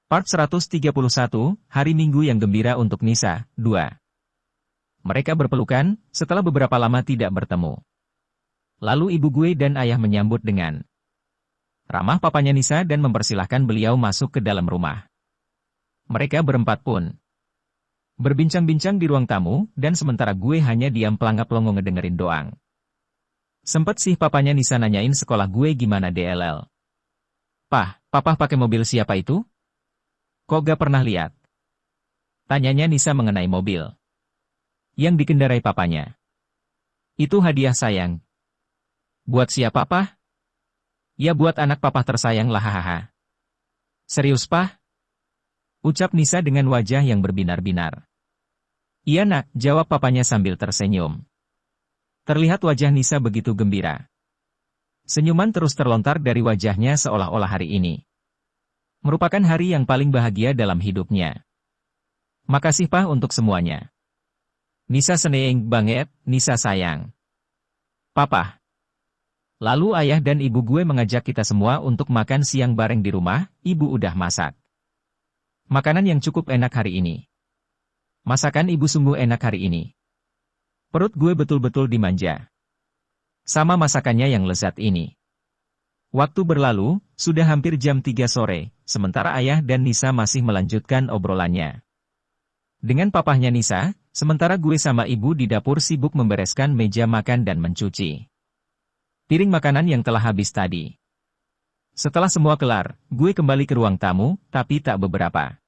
Part 131, Hari Minggu yang Gembira untuk Nisa, 2. Mereka berpelukan, setelah beberapa lama tidak bertemu. Lalu ibu gue dan ayah menyambut dengan ramah papanya Nisa dan mempersilahkan beliau masuk ke dalam rumah. Mereka berempat pun berbincang-bincang di ruang tamu, dan sementara gue hanya diam pelangap-longo ngedengerin doang. Sempet sih papanya Nisa nanyain sekolah gue gimana DLL. Papa pakai mobil siapa itu? Kok gak pernah lihat? Tanyanya Nisa mengenai mobil yang dikendarai papanya. Itu hadiah sayang. Buat siapa, Pah? Ya buat anak papa tersayang lah hahaha. Serius, Pah? Ucap Nisa dengan wajah yang berbinar-binar. Iya nak, jawab papanya sambil tersenyum. Terlihat wajah Nisa begitu gembira. Senyuman terus terlontar dari wajahnya seolah-olah hari ini merupakan hari yang paling bahagia dalam hidupnya. Makasih Pah untuk semuanya. Nisa seneng banget, Nisa sayang. Papa. Lalu ayah dan ibu gue mengajak kita semua untuk makan siang bareng di rumah, ibu udah masak makanan yang cukup enak hari ini. Masakan ibu sungguh enak hari ini. Perut gue betul-betul dimanja sama masakannya yang lezat ini. Waktu berlalu, sudah hampir jam 3 sore, sementara ayah dan Nisa masih melanjutkan obrolannya dengan papahnya Nisa, sementara gue sama ibu di dapur sibuk membereskan meja makan dan mencuci piring makanan yang telah habis tadi. Setelah semua kelar, gue kembali ke ruang tamu, tapi tak beberapa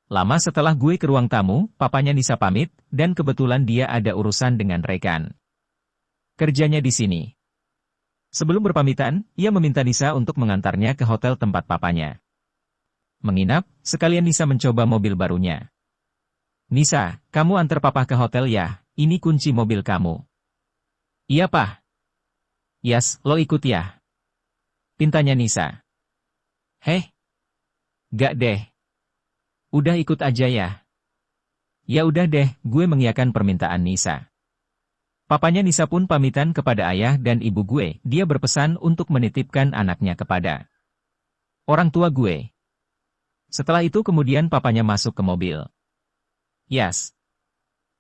lama setelah gue ke ruang tamu, papanya Nisa pamit, dan kebetulan dia ada urusan dengan rekan kerjanya di sini. Sebelum berpamitan, ia meminta Nisa untuk mengantarnya ke hotel tempat papanya menginap, sekalian Nisa mencoba mobil barunya. Nisa, kamu antar papa ke hotel ya, ini kunci mobil kamu. Iya Pah. Yas, lo ikut ya? Pintanya Nisa. Heh? Gak deh. Udah ikut aja ya. Ya udah deh, gue mengiyakan permintaan Nisa. Papanya Nisa pun pamitan kepada ayah dan ibu gue, dia berpesan untuk menitipkan anaknya kepada orang tua gue. Setelah itu kemudian papanya masuk ke mobil. Yas.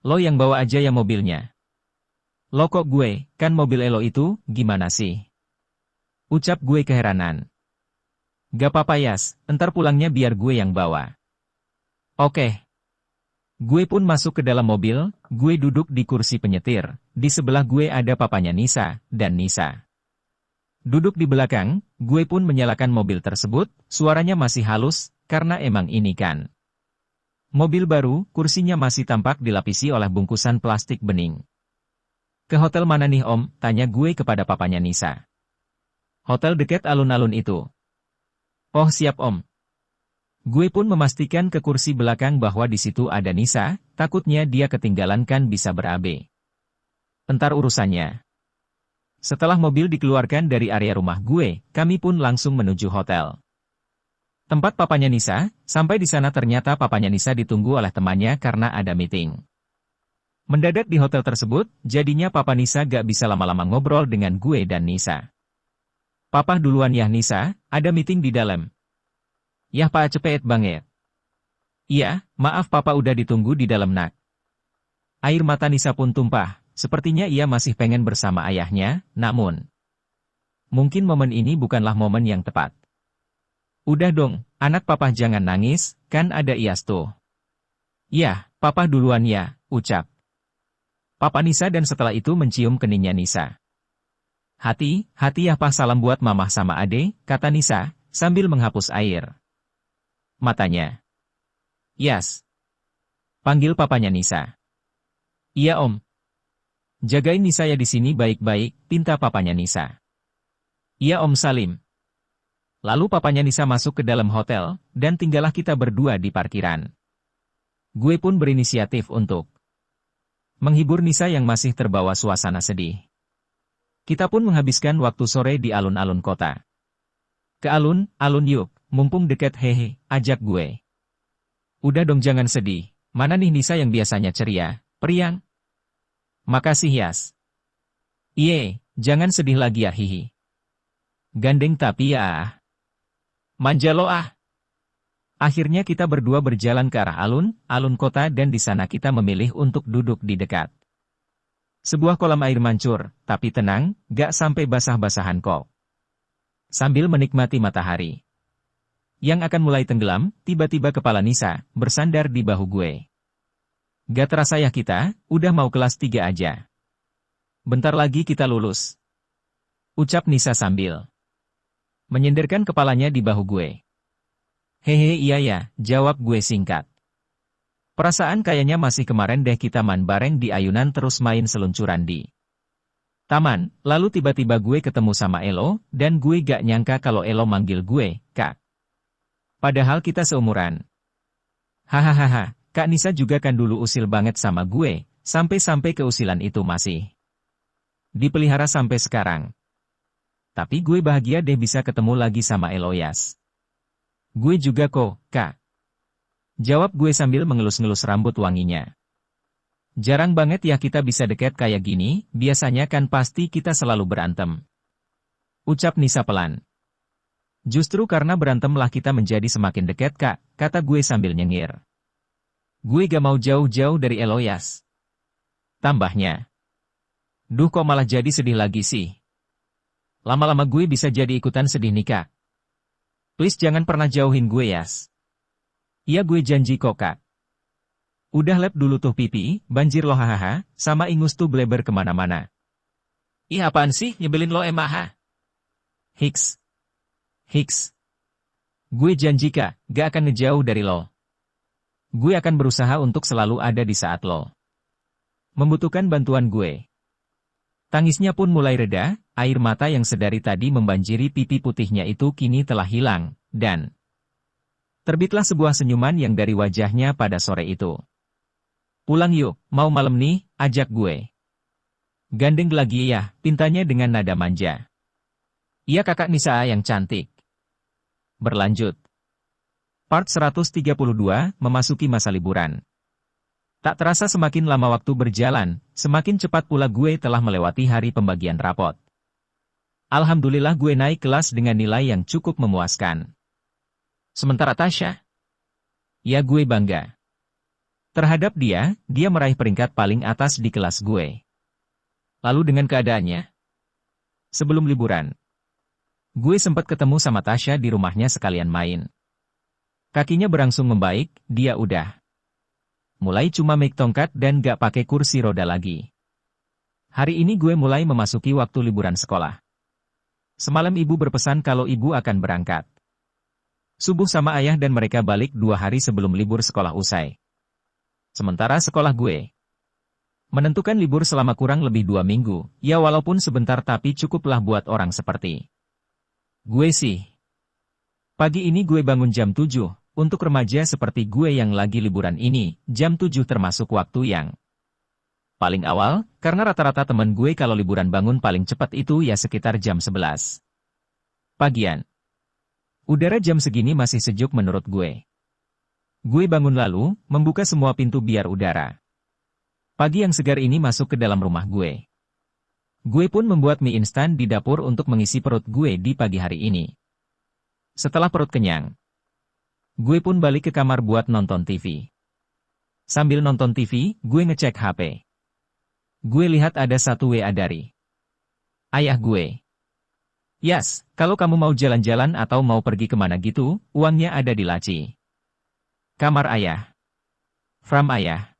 Lo yang bawa aja ya mobilnya. Lo kok gue, kan mobil lo itu, gimana sih? Ucap gue keheranan. Gak apa-apa Yas, entar pulangnya biar gue yang bawa. Oke. Gue pun masuk ke dalam mobil, gue duduk di kursi penyetir, di sebelah gue ada papanya Nisa, dan Nisa duduk di belakang, gue pun menyalakan mobil tersebut, suaranya masih halus, karena emang ini kan mobil baru, kursinya masih tampak dilapisi oleh bungkusan plastik bening. Ke hotel mana nih Om? Tanya gue kepada papanya Nisa. Hotel dekat alun-alun itu. Oh siap Om. Gue pun memastikan ke kursi belakang bahwa di situ ada Nisa, takutnya dia ketinggalan kan bisa berabe. Entar urusannya. Setelah mobil dikeluarkan dari area rumah gue, kami pun langsung menuju hotel tempat papanya Nisa. Sampai di sana ternyata papanya Nisa ditunggu oleh temannya karena ada meeting mendadak di hotel tersebut, jadinya papa Nisa gak bisa lama-lama ngobrol dengan gue dan Nisa. Papa duluan ya Nisa, ada meeting di dalam. Yah Pak cepet banget. Iya, maaf papa udah ditunggu di dalam nak. Air mata Nisa pun tumpah, sepertinya ia masih pengen bersama ayahnya, namun mungkin momen ini bukanlah momen yang tepat. Udah dong, anak papa jangan nangis, kan ada Iyas tuh. Yah, papa duluan ya, ucap papa Nisa dan setelah itu mencium keningnya Nisa. Hati ya Pak salam buat mamah sama ade, kata Nisa, sambil menghapus air matanya. Yas. Panggil papanya Nisa. Iya Om. Jagain Nisa ya di sini baik-baik, pinta papanya Nisa. Iya Om Salim. Lalu papanya Nisa masuk ke dalam hotel, dan tinggallah kita berdua di parkiran. Gue pun berinisiatif untuk menghibur Nisa yang masih terbawa suasana sedih. Kita pun menghabiskan waktu sore di alun-alun kota. Ke alun-alun yuk, mumpung deket hehe, ajak gue. Udah dong jangan sedih, mana nih Nisa yang biasanya ceria, periang? Makasih Yas. Iye, jangan sedih lagi ya hihi. Gandeng tapi ya. Manja lo ah. Akhirnya kita berdua berjalan ke arah alun-alun kota dan di sana kita memilih untuk duduk di dekat sebuah kolam air mancur, tapi tenang, gak sampai basah-basahan kok. Sambil menikmati matahari yang akan mulai tenggelam, tiba-tiba kepala Nisa bersandar di bahu gue. Gak terasa ya kita, udah mau kelas 3 aja. Bentar lagi kita lulus. Ucap Nisa sambil menyenderkan kepalanya di bahu gue. Hehe iya ya, jawab gue singkat. Perasaan kayaknya masih kemarin deh kita main bareng di ayunan terus main seluncuran di taman, lalu tiba-tiba gue ketemu sama Elo, dan gue gak nyangka kalau Elo manggil gue, Kak. Padahal kita seumuran. Hahaha, Kak Nisa juga kan dulu usil banget sama gue, sampai-sampai keusilan itu masih dipelihara sampai sekarang. Tapi gue bahagia deh bisa ketemu lagi sama Eloyas. Gue juga kok, Kak. Jawab gue sambil mengelus-ngelus rambut wanginya. Jarang banget ya kita bisa deket kayak gini, biasanya kan pasti kita selalu berantem. Ucap Nisa pelan. Justru karena berantemlah kita menjadi semakin dekat Kak, kata gue sambil nyengir. Gue gak mau jauh-jauh dari Eloyas. Tambahnya. Duh kok malah jadi sedih lagi sih. Lama-lama gue bisa jadi ikutan sedih nih Kak. Please jangan pernah jauhin gue Yas. Iya gue janji kok Kak. Udah lap dulu tuh pipi, banjir lo hahaha, sama ingus tuh bleber kemana-mana. Ih apaan sih, nyebelin lo emaha? Hiks. Hiks. Gue janji Kak, gak akan ngejauh dari lo. Gue akan berusaha untuk selalu ada di saat lo membutuhkan bantuan gue. Tangisnya pun mulai reda, air mata yang sedari tadi membanjiri pipi putihnya itu kini telah hilang, dan terbitlah sebuah senyuman yang dari wajahnya pada sore itu. Pulang yuk, mau malam nih, ajak gue. Gandeng lagi ya, pintanya dengan nada manja. Iya kakak Nisa yang cantik. Berlanjut. Part 132, memasuki masa liburan. Tak terasa semakin lama waktu berjalan, semakin cepat pula gue telah melewati hari pembagian rapot. Alhamdulillah gue naik kelas dengan nilai yang cukup memuaskan. Sementara Tasya, ya gue bangga. Terhadap dia meraih peringkat paling atas di kelas gue. Lalu dengan keadaannya, sebelum liburan, gue sempat ketemu sama Tasya di rumahnya sekalian main. Kakinya berangsung membaik, dia udah mulai cuma make tongkat dan gak pakai kursi roda lagi. Hari ini gue mulai memasuki waktu liburan sekolah. Semalam ibu berpesan kalau ibu akan berangkat subuh sama ayah dan mereka balik 2 hari sebelum libur sekolah usai. Sementara sekolah gue menentukan libur selama kurang lebih 2 minggu, ya walaupun sebentar tapi cukuplah buat orang seperti gue sih. Pagi ini gue bangun jam 7, untuk remaja seperti gue yang lagi liburan ini, jam 7 termasuk waktu yang paling awal, karena rata-rata temen gue kalau liburan bangun paling cepat itu ya sekitar jam 11 pagian. Udara jam segini masih sejuk menurut gue. Gue bangun lalu, membuka semua pintu biar udara pagi yang segar ini masuk ke dalam rumah gue. Gue pun membuat mie instan di dapur untuk mengisi perut gue di pagi hari ini. Setelah perut kenyang, gue pun balik ke kamar buat nonton TV. Sambil nonton TV, gue ngecek HP. Gue lihat ada satu WA dari ayah gue. Yas, kalau kamu mau jalan-jalan atau mau pergi kemana gitu, uangnya ada di laci kamar ayah. From ayah.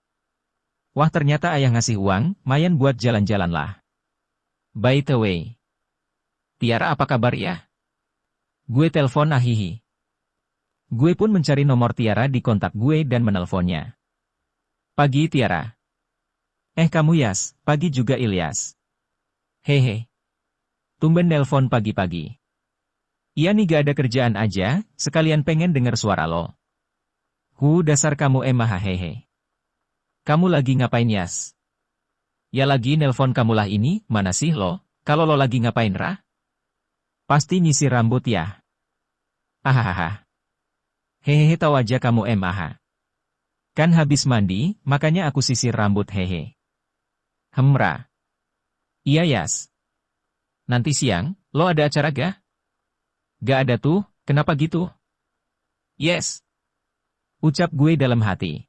Wah ternyata ayah ngasih uang, mayan buat jalan-jalan lah. By the way, Tiara apa kabar ya? Gue telepon ahihi. Gue pun mencari nomor Tiara di kontak gue dan menelponnya. Pagi Tiara. Kamu Yas, pagi juga Ilyas. Hehe. Tumben nelpon pagi-pagi. Iya nih gak ada kerjaan aja, sekalian pengen denger suara lo. Dasar kamu emah hehe. Kamu lagi ngapain Yas? Ya lagi nelpon kamu lah ini, mana sih lo? Kalau lo lagi ngapain Rah? Pasti nyisir rambut ya. Hahaha. Hehehe tahu aja kamu emah. Kan habis mandi, makanya aku sisir rambut hehe. Hemra. Iya Yas. Nanti siang, lo ada acara gak? Gak ada tuh, kenapa gitu? Yes. Ucap gue dalam hati.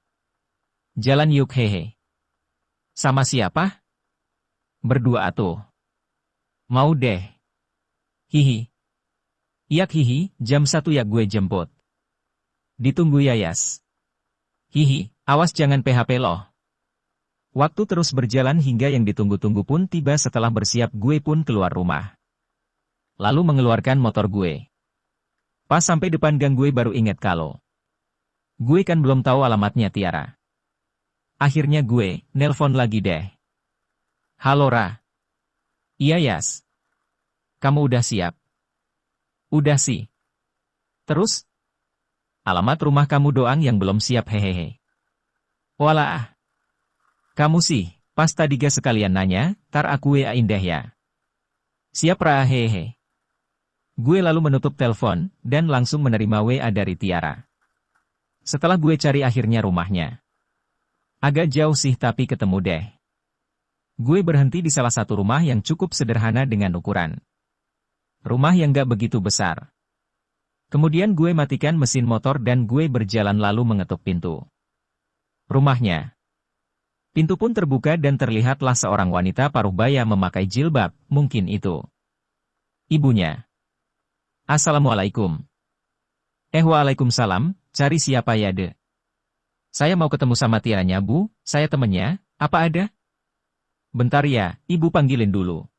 Jalan yuk hehe. Sama siapa? Berdua atuh. Mau deh. Hihi. Iyak hihi, jam 1 ya gue jemput. Ditunggu ya Yas. Hihi, awas jangan PHP loh. Waktu terus berjalan hingga yang ditunggu-tunggu pun tiba. Setelah bersiap gue pun keluar rumah. Lalu mengeluarkan motor gue. Pas sampai depan gang gue baru inget kalau gue kan belum tahu alamatnya Tiara. Akhirnya gue nelpon lagi deh. Halo Ra. Iya Yas. Kamu udah siap? Udah sih. Terus? Alamat rumah kamu doang yang belum siap hehehe. Walah. Kamu sih, pas tadi gak sekalian nanya, tar aku WA-in deh ya. Siap Ra hehehe. Gue lalu menutup telepon, dan langsung menerima WA dari Tiara. Setelah gue cari akhirnya rumahnya. Agak jauh sih tapi ketemu deh. Gue berhenti di salah satu rumah yang cukup sederhana dengan ukuran rumah yang gak begitu besar. Kemudian gue matikan mesin motor dan gue berjalan lalu mengetuk pintu rumahnya. Pintu pun terbuka dan terlihatlah seorang wanita paruh baya memakai jilbab, mungkin itu ibunya. Assalamualaikum. Waalaikumsalam, cari siapa ya de? Saya mau ketemu sama Tiaranya Bu, saya temennya, apa ada? Bentar ya, ibu panggilin dulu.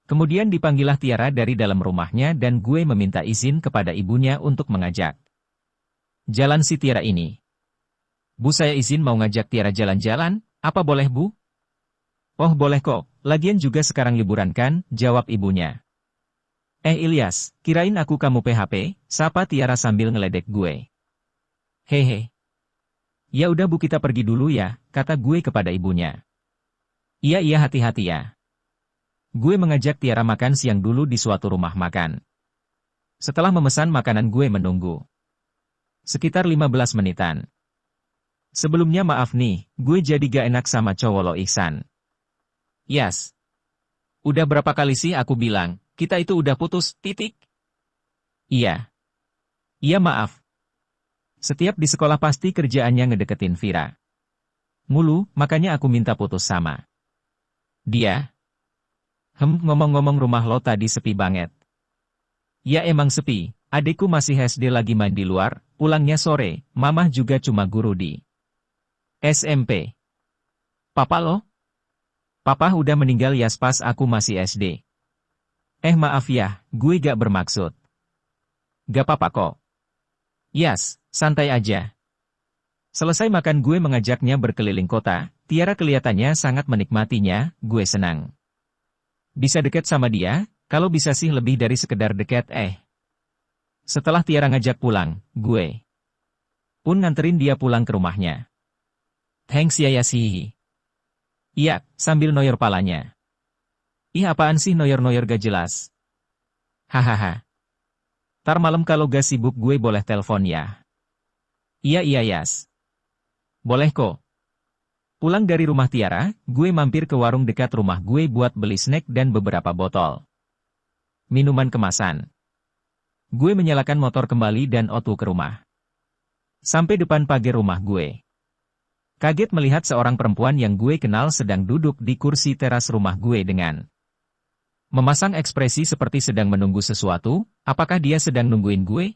Kemudian dipanggillah Tiara dari dalam rumahnya dan gue meminta izin kepada ibunya untuk mengajak jalan si Tiara ini. Bu saya izin mau ngajak Tiara jalan-jalan, apa boleh Bu? Oh boleh kok, lagian juga sekarang liburan kan, jawab ibunya. Ilyas, kirain aku kamu PHP, sapa Tiara sambil ngeledek gue. Hehe. Ya udah Bu kita pergi dulu ya, kata gue kepada ibunya. Iya hati-hati ya. Gue mengajak Tiara makan siang dulu di suatu rumah makan. Setelah memesan makanan gue menunggu. Sekitar 15 menitan. Sebelumnya maaf nih, gue jadi gak enak sama cowok lo Ihsan. Yas. Udah berapa kali sih aku bilang, kita itu udah putus, titik. Iya. Iya maaf. Setiap di sekolah pasti kerjaannya ngedeketin Vira. Mulu, makanya aku minta putus sama dia. Ngomong-ngomong rumah lo tadi sepi banget. Ya emang sepi, adikku masih SD lagi main di luar, pulangnya sore, mamah juga cuma guru di SMP. Papa lo? Papa udah meninggal Yas pas aku masih SD. Maaf ya, gue gak bermaksud. Gak apa-apa kok. Yas, santai aja. Selesai makan gue mengajaknya berkeliling kota, Tiara kelihatannya sangat menikmatinya, gue senang. Bisa deket sama dia, kalau bisa sih lebih dari sekedar deket Setelah Tiara ngajak pulang, gue pun nganterin dia pulang ke rumahnya. Thanks ya Yasihi. Iya, sambil noyor palanya. Ih apaan sih noyor-noyor gak jelas? Hahaha. Tar malam kalau gak sibuk gue boleh telepon ya. Iya Yas. Boleh kok. Pulang dari rumah Tiara, gue mampir ke warung dekat rumah gue buat beli snack dan beberapa botol minuman kemasan. Gue menyalakan motor kembali dan otu ke rumah. Sampai depan pagar rumah gue. Kaget melihat seorang perempuan yang gue kenal sedang duduk di kursi teras rumah gue dengan memasang ekspresi seperti sedang menunggu sesuatu. Apakah dia sedang nungguin gue?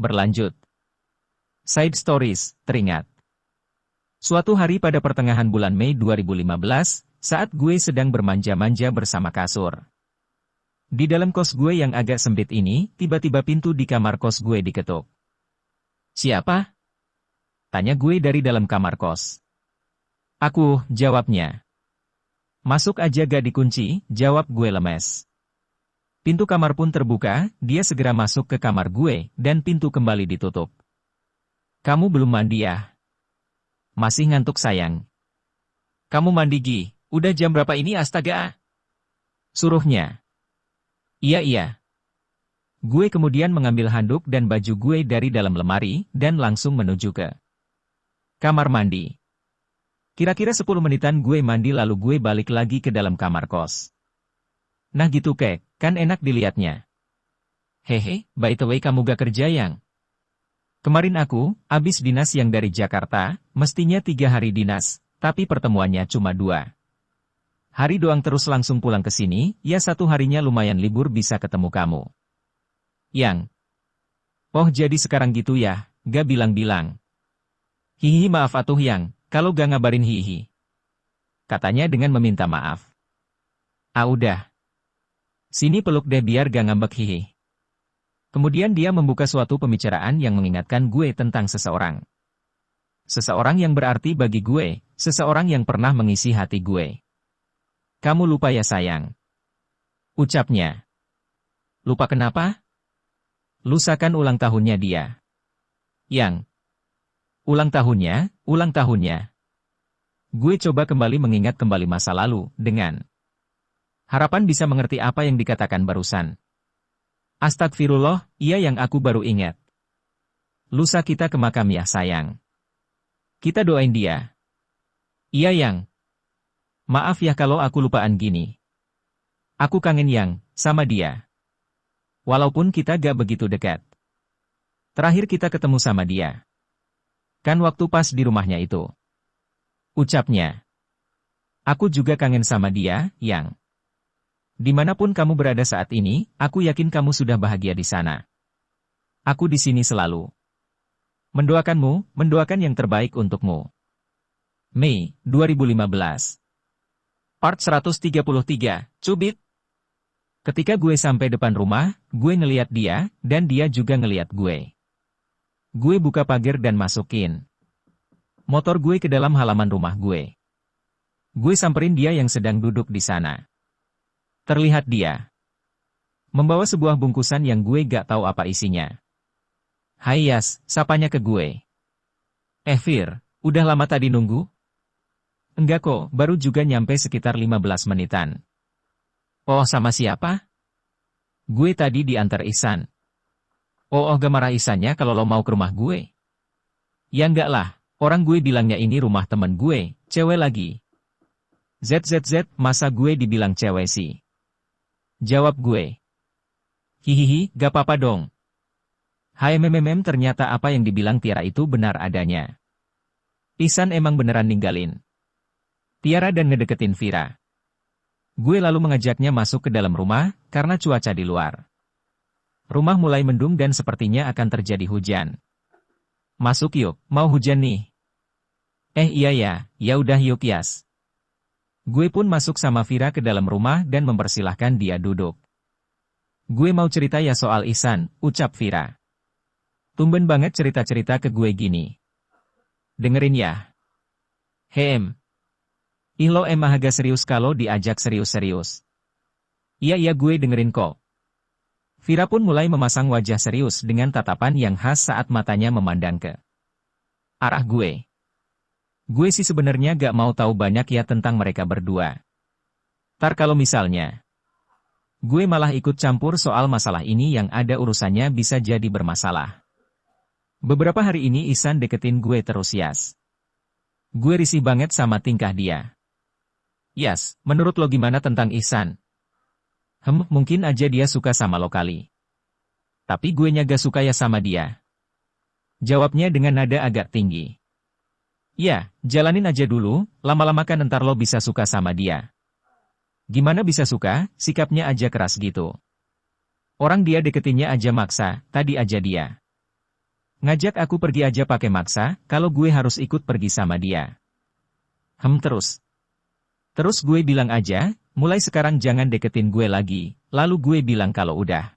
Berlanjut. Side stories, teringat. Suatu hari pada pertengahan bulan Mei 2015, saat gue sedang bermanja-manja bersama kasur. Di dalam kos gue yang agak sempit ini, tiba-tiba pintu di kamar kos gue diketuk. Siapa? Tanya gue dari dalam kamar kos. Aku, jawabnya. Masuk aja gak dikunci, jawab gue lemes. Pintu kamar pun terbuka, dia segera masuk ke kamar gue, dan pintu kembali ditutup. Kamu belum mandi ya? Masih ngantuk sayang. Kamu mandi Gi, udah jam berapa ini astaga? Suruhnya. Iya. Gue kemudian mengambil handuk dan baju gue dari dalam lemari, dan langsung menuju ke kamar mandi. Kira-kira 10 menitan gue mandi lalu gue balik lagi ke dalam kamar kos. Nah gitu kan enak dilihatnya. Hehe, by the way kamu gak kerja yang? Kemarin aku, abis dinas yang dari Jakarta, mestinya 3 hari dinas, tapi pertemuannya cuma 2 hari doang terus langsung pulang ke sini, ya 1 harinya lumayan libur bisa ketemu kamu. Yang. Oh jadi sekarang gitu ya, gak bilang-bilang. Hihi maaf atuh Yang, kalau gak ngabarin hihi. Katanya dengan meminta maaf. Ah udah. Sini peluk deh biar gak ngambek hihi. Kemudian dia membuka suatu pembicaraan yang mengingatkan gue tentang seseorang. Seseorang yang berarti bagi gue, seseorang yang pernah mengisi hati gue. Kamu lupa ya sayang. Ucapnya. Lupa kenapa? Lusakan ulang tahunnya dia. Yang. Ulang tahunnya, ulang tahunnya. Gue coba kembali mengingat kembali masa lalu, dengan harapan bisa mengerti apa yang dikatakan barusan. Astagfirullah, iya yang aku baru ingat. Lusa kita ke makam ya sayang. Kita doain dia. Iya Yang. Maaf ya kalau aku lupaan gini. Aku kangen Yang, sama dia. Walaupun kita gak begitu dekat. Terakhir kita ketemu sama dia. Kan waktu pas di rumahnya itu. Ucapnya. Aku juga kangen sama dia, Yang. Dimanapun kamu berada saat ini, aku yakin kamu sudah bahagia di sana. Aku di sini selalu. Mendoakanmu, mendoakan yang terbaik untukmu. Mei, 2015. Part 133, Cubit. Ketika gue sampai depan rumah, gue ngeliat dia, dan dia juga ngeliat gue. Gue buka pagar dan masukin motor gue ke dalam halaman rumah gue. Gue samperin dia yang sedang duduk di sana. Terlihat dia membawa sebuah bungkusan yang gue gak tahu apa isinya. Hai Yas, sapanya ke gue. Fir, udah lama tadi nunggu? Enggak kok, baru juga nyampe sekitar 15 menitan. Oh sama siapa? Gue tadi diantar Ihsan. Oh gak marah Ihsannya kalau lo mau ke rumah gue? Ya enggak lah, orang gue bilangnya ini rumah temen gue, cewek lagi. ZZZ, masa gue dibilang cewek sih? Jawab gue. Hihihi, gak apa-apa dong. Hai ternyata apa yang dibilang Tiara itu benar adanya. Ihsan emang beneran ninggalin Tiara dan ngedeketin Vira. Gue lalu mengajaknya masuk ke dalam rumah, karena cuaca di luar rumah mulai mendung dan sepertinya akan terjadi hujan. Masuk yuk, mau hujan nih. Iya ya, ya udah yuk Yas. Gue pun masuk sama Vira ke dalam rumah dan mempersilahkan dia duduk. Gue mau cerita ya soal Ihsan, ucap Vira. Tumben banget cerita-cerita ke gue gini. Dengerin ya. Lo emang agak serius kalau diajak serius-serius. Iya gue dengerin kok. Vira pun mulai memasang wajah serius dengan tatapan yang khas saat matanya memandang ke arah gue. Gue sih sebenarnya gak mau tahu banyak ya tentang mereka berdua. Tar kalau misalnya gue malah ikut campur soal masalah ini yang ada urusannya bisa jadi bermasalah. Beberapa hari ini Ihsan deketin gue terus Yas. Gue risih banget sama tingkah dia. Yas, menurut lo gimana tentang Ihsan? Mungkin aja dia suka sama lo kali. Tapi gue gak suka ya sama dia. Jawabnya dengan nada agak tinggi. Ya, jalanin aja dulu, lama-lama kan ntar lo bisa suka sama dia. Gimana bisa suka, sikapnya aja keras gitu. Orang dia deketinnya aja maksa, tadi aja dia ngajak aku pergi aja pakai maksa, kalau gue harus ikut pergi sama dia. Terus gue bilang aja, mulai sekarang jangan deketin gue lagi, lalu gue bilang kalau udah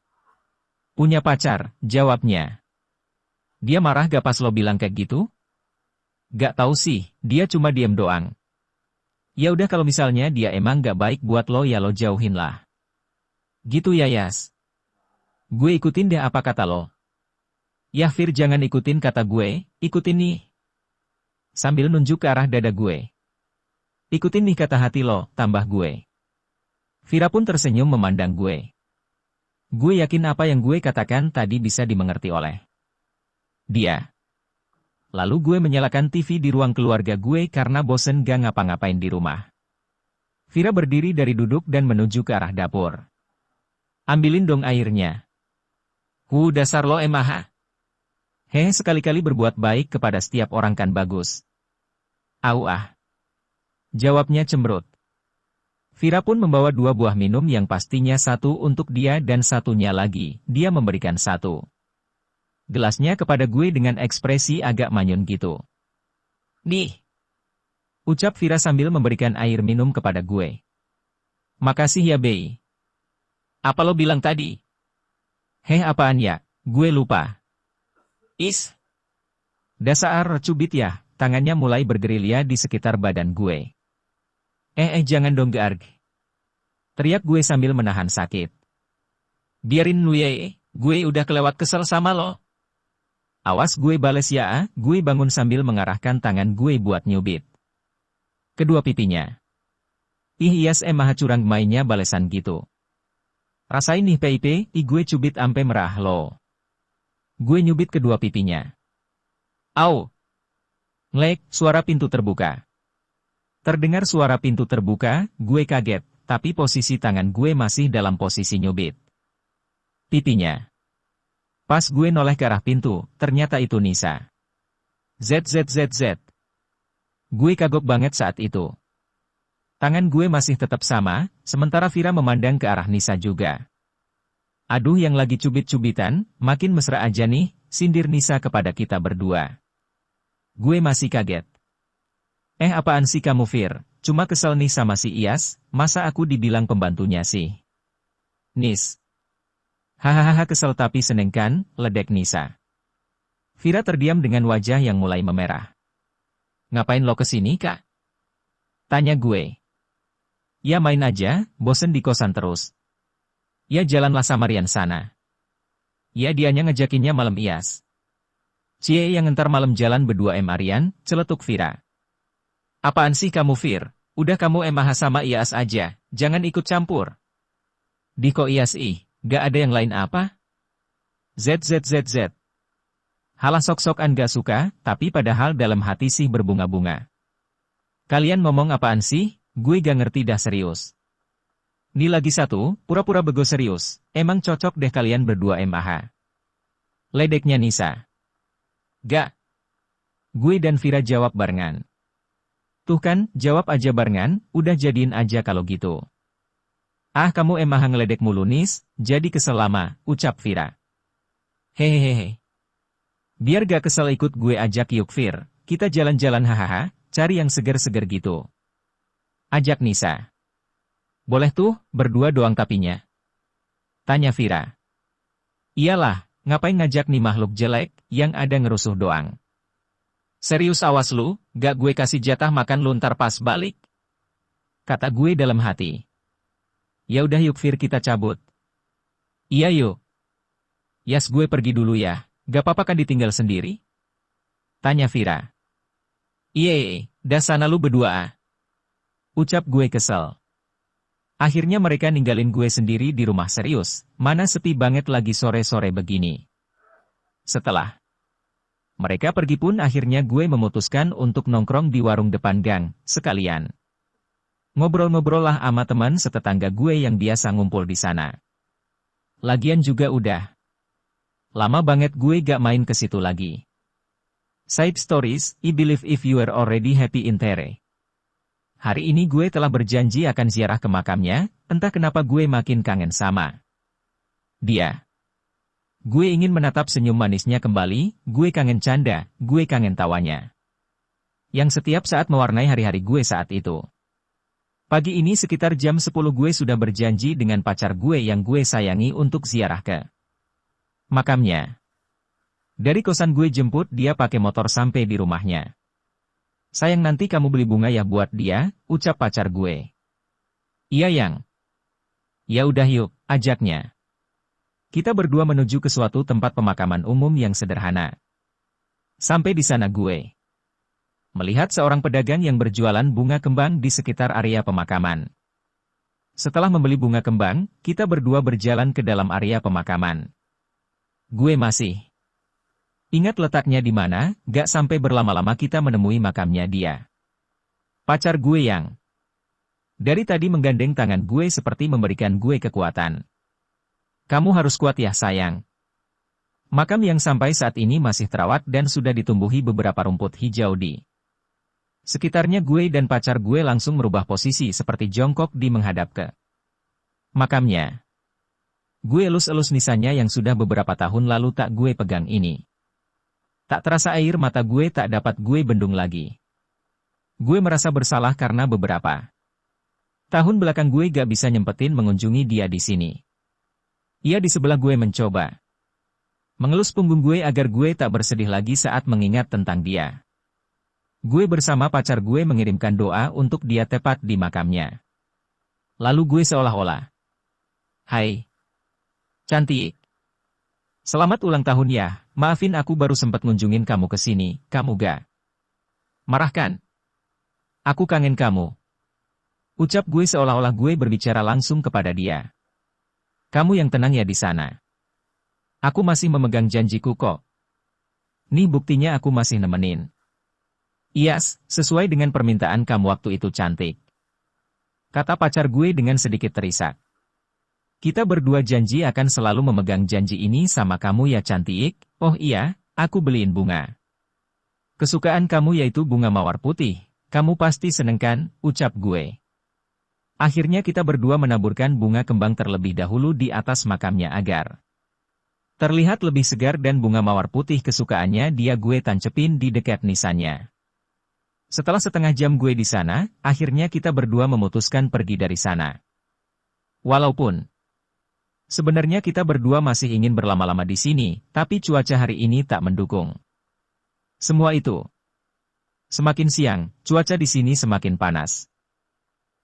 punya pacar, jawabnya. Dia marah gak pas lo bilang kayak gitu? Gak tahu sih, dia cuma diem doang. Ya udah kalau misalnya dia emang gak baik buat lo ya lo jauhin lah. Gitu ya Yas. Gue ikutin deh apa kata lo. Ya Fir jangan ikutin kata gue, ikutin nih. Sambil nunjuk ke arah dada gue. Ikutin nih kata hati lo, tambah gue. Vira pun tersenyum memandang gue. Gue yakin apa yang gue katakan tadi bisa dimengerti oleh dia. Lalu gue menyalakan TV di ruang keluarga gue karena bosen gak ngapa-ngapain di rumah. Vira berdiri dari duduk dan menuju ke arah dapur. Ambilin dong airnya. Dasar lo emah. Hehe, sekali-kali berbuat baik kepada setiap orang kan bagus. Au ah. Jawabnya cemberut. Vira pun membawa 2 buah minum yang pastinya satu untuk dia dan satunya lagi, dia memberikan satu gelasnya kepada gue dengan ekspresi agak manyun gitu. Nih, ucap Vira sambil memberikan air minum kepada gue. Makasih ya, Bey. Apa lo bilang tadi? Heh, apaan ya? Gue lupa. Is. Dasar cubit ya, tangannya mulai bergerilya di sekitar badan gue. Jangan dong Garg. Teriak gue sambil menahan sakit. Biarin lu ya, gue udah kelewat kesel sama lo. Awas gue bales ya, gue bangun sambil mengarahkan tangan gue buat nyubit kedua pipinya. Iyas maha curang mainnya balesan gitu. Rasain nih PIP, gue cubit ampe merah lo. Gue nyubit kedua pipinya. Au! Ngelek, suara pintu terbuka. Terdengar suara pintu terbuka, gue kaget, tapi posisi tangan gue masih dalam posisi nyubit pipinya. Pas gue noleh ke arah pintu, ternyata itu Nisa. ZZZZ. Gue kagok banget saat itu. Tangan gue masih tetap sama, sementara Vira memandang ke arah Nisa juga. Aduh, yang lagi cubit-cubitan, makin mesra aja nih, sindir Nisa kepada kita berdua. Gue masih kaget. Apaan sih kamu Vir? Cuma kesel nih sama si Iyas, masa aku dibilang pembantunya sih? Nis. Hahaha kesel tapi seneng kan, ledek Nisa. Vira terdiam dengan wajah yang mulai memerah. Ngapain lo kesini kak? Tanya gue. Ya main aja, bosen di kosan terus. Ya jalanlah sama Rian sana. Ya dianya ngejakinnya malam Iyas. Cie yang ntar malam jalan berdua Arian, celetuk Vira. Apaan sih kamu Vir? Udah kamu emah sama Iyas aja, jangan ikut campur. Di kok Iyas gak ada yang lain apa? ZZZZ. Halah sok-sokan gak suka, tapi padahal dalam hati sih berbunga-bunga. Kalian ngomong apaan sih? Gue gak ngerti dah serius. Nih lagi satu, pura-pura bego serius, emang cocok deh kalian berdua MAH. Ledeknya Nisa. Gak. Gue dan Vira jawab barengan. Tuh kan, jawab aja barengan, udah jadiin aja kalau gitu. Ah kamu MAH ngeledek mulu Nis, jadi kesel lama, ucap Vira. Hehehe. Biar gak kesel ikut gue ajak yuk Vir, kita jalan-jalan hahaha, cari yang seger-seger gitu. Ajak Nisa. Boleh tuh, berdua doang tapinya. Tanya Vira. Iyalah, ngapain ngajak nih makhluk jelek, yang ada ngerusuh doang. Serius awas lu, gak gue kasih jatah makan lu ntar pas balik. Kata gue dalam hati. Ya udah yuk Vir kita cabut. Iya yuk. Yas gue pergi dulu ya, gak apa-apa kan ditinggal sendiri? Tanya Vira. Iye, dah sana lu berdua ah. Ucap gue kesel. Akhirnya mereka ninggalin gue sendiri di rumah serius, mana sepi banget lagi sore-sore begini. Setelah mereka pergi pun akhirnya gue memutuskan untuk nongkrong di warung depan gang, sekalian ngobrol-ngobrol lah sama teman setetangga gue yang biasa ngumpul di sana. Lagian juga udah lama banget gue gak main ke situ lagi. Side stories, I believe if you are already happy in Tere. Hari ini gue telah berjanji akan ziarah ke makamnya, entah kenapa gue makin kangen sama dia. Gue ingin menatap senyum manisnya kembali, gue kangen canda, gue kangen tawanya. Yang setiap saat mewarnai hari-hari gue saat itu. Pagi ini sekitar jam 10 gue sudah berjanji dengan pacar gue yang gue sayangi untuk ziarah ke makamnya. Dari kosan gue jemput dia pakai motor sampai di rumahnya. Sayang nanti kamu beli bunga ya buat dia, ucap pacar gue. Iya yang. Ya udah yuk, ajaknya. Kita berdua menuju ke suatu tempat pemakaman umum yang sederhana. Sampai di sana gue melihat seorang pedagang yang berjualan bunga kembang di sekitar area pemakaman. Setelah membeli bunga kembang, kita berdua berjalan ke dalam area pemakaman. Gue masih ingat letaknya di mana, gak sampai berlama-lama kita menemui makamnya dia. Pacar gue yang dari tadi menggandeng tangan gue seperti memberikan gue kekuatan. Kamu harus kuat ya sayang. Makam yang sampai saat ini masih terawat dan sudah ditumbuhi beberapa rumput hijau di sekitarnya. Gue dan pacar gue langsung merubah posisi seperti jongkok di menghadap ke makamnya. Gue elus-elus Nisanya yang sudah beberapa tahun lalu tak gue pegang ini. Tak terasa air mata gue tak dapat gue bendung lagi. Gue merasa bersalah karena beberapa tahun belakang gue gak bisa nyempetin mengunjungi dia di sini. Ia di sebelah gue mencoba mengelus punggung gue agar gue tak bersedih lagi saat mengingat tentang dia. Gue bersama pacar gue mengirimkan doa untuk dia tepat di makamnya. Lalu gue seolah-olah, "Hai, cantik. Selamat ulang tahun ya, maafin aku baru sempat ngunjungin kamu ke sini, kamu gak marah kan? Aku kangen kamu." Ucap gue seolah-olah gue berbicara langsung kepada dia. "Kamu yang tenang ya di sana. Aku masih memegang janjiku kok. Nih buktinya aku masih nemenin." "Yes, sesuai dengan permintaan kamu waktu itu cantik," kata pacar gue dengan sedikit terisak. "Kita berdua janji akan selalu memegang janji ini sama kamu ya cantik." "Oh iya, aku beliin bunga kesukaan kamu yaitu bunga mawar putih. Kamu pasti seneng kan?" ucap gue. Akhirnya kita berdua menaburkan bunga kembang terlebih dahulu di atas makamnya agar terlihat lebih segar dan bunga mawar putih kesukaannya dia gue tancepin di dekat nisannya. Setelah setengah jam gue di sana, akhirnya kita berdua memutuskan pergi dari sana. Walaupun sebenarnya kita berdua masih ingin berlama-lama di sini, tapi cuaca hari ini tak mendukung semua itu. Semakin siang, cuaca di sini semakin panas.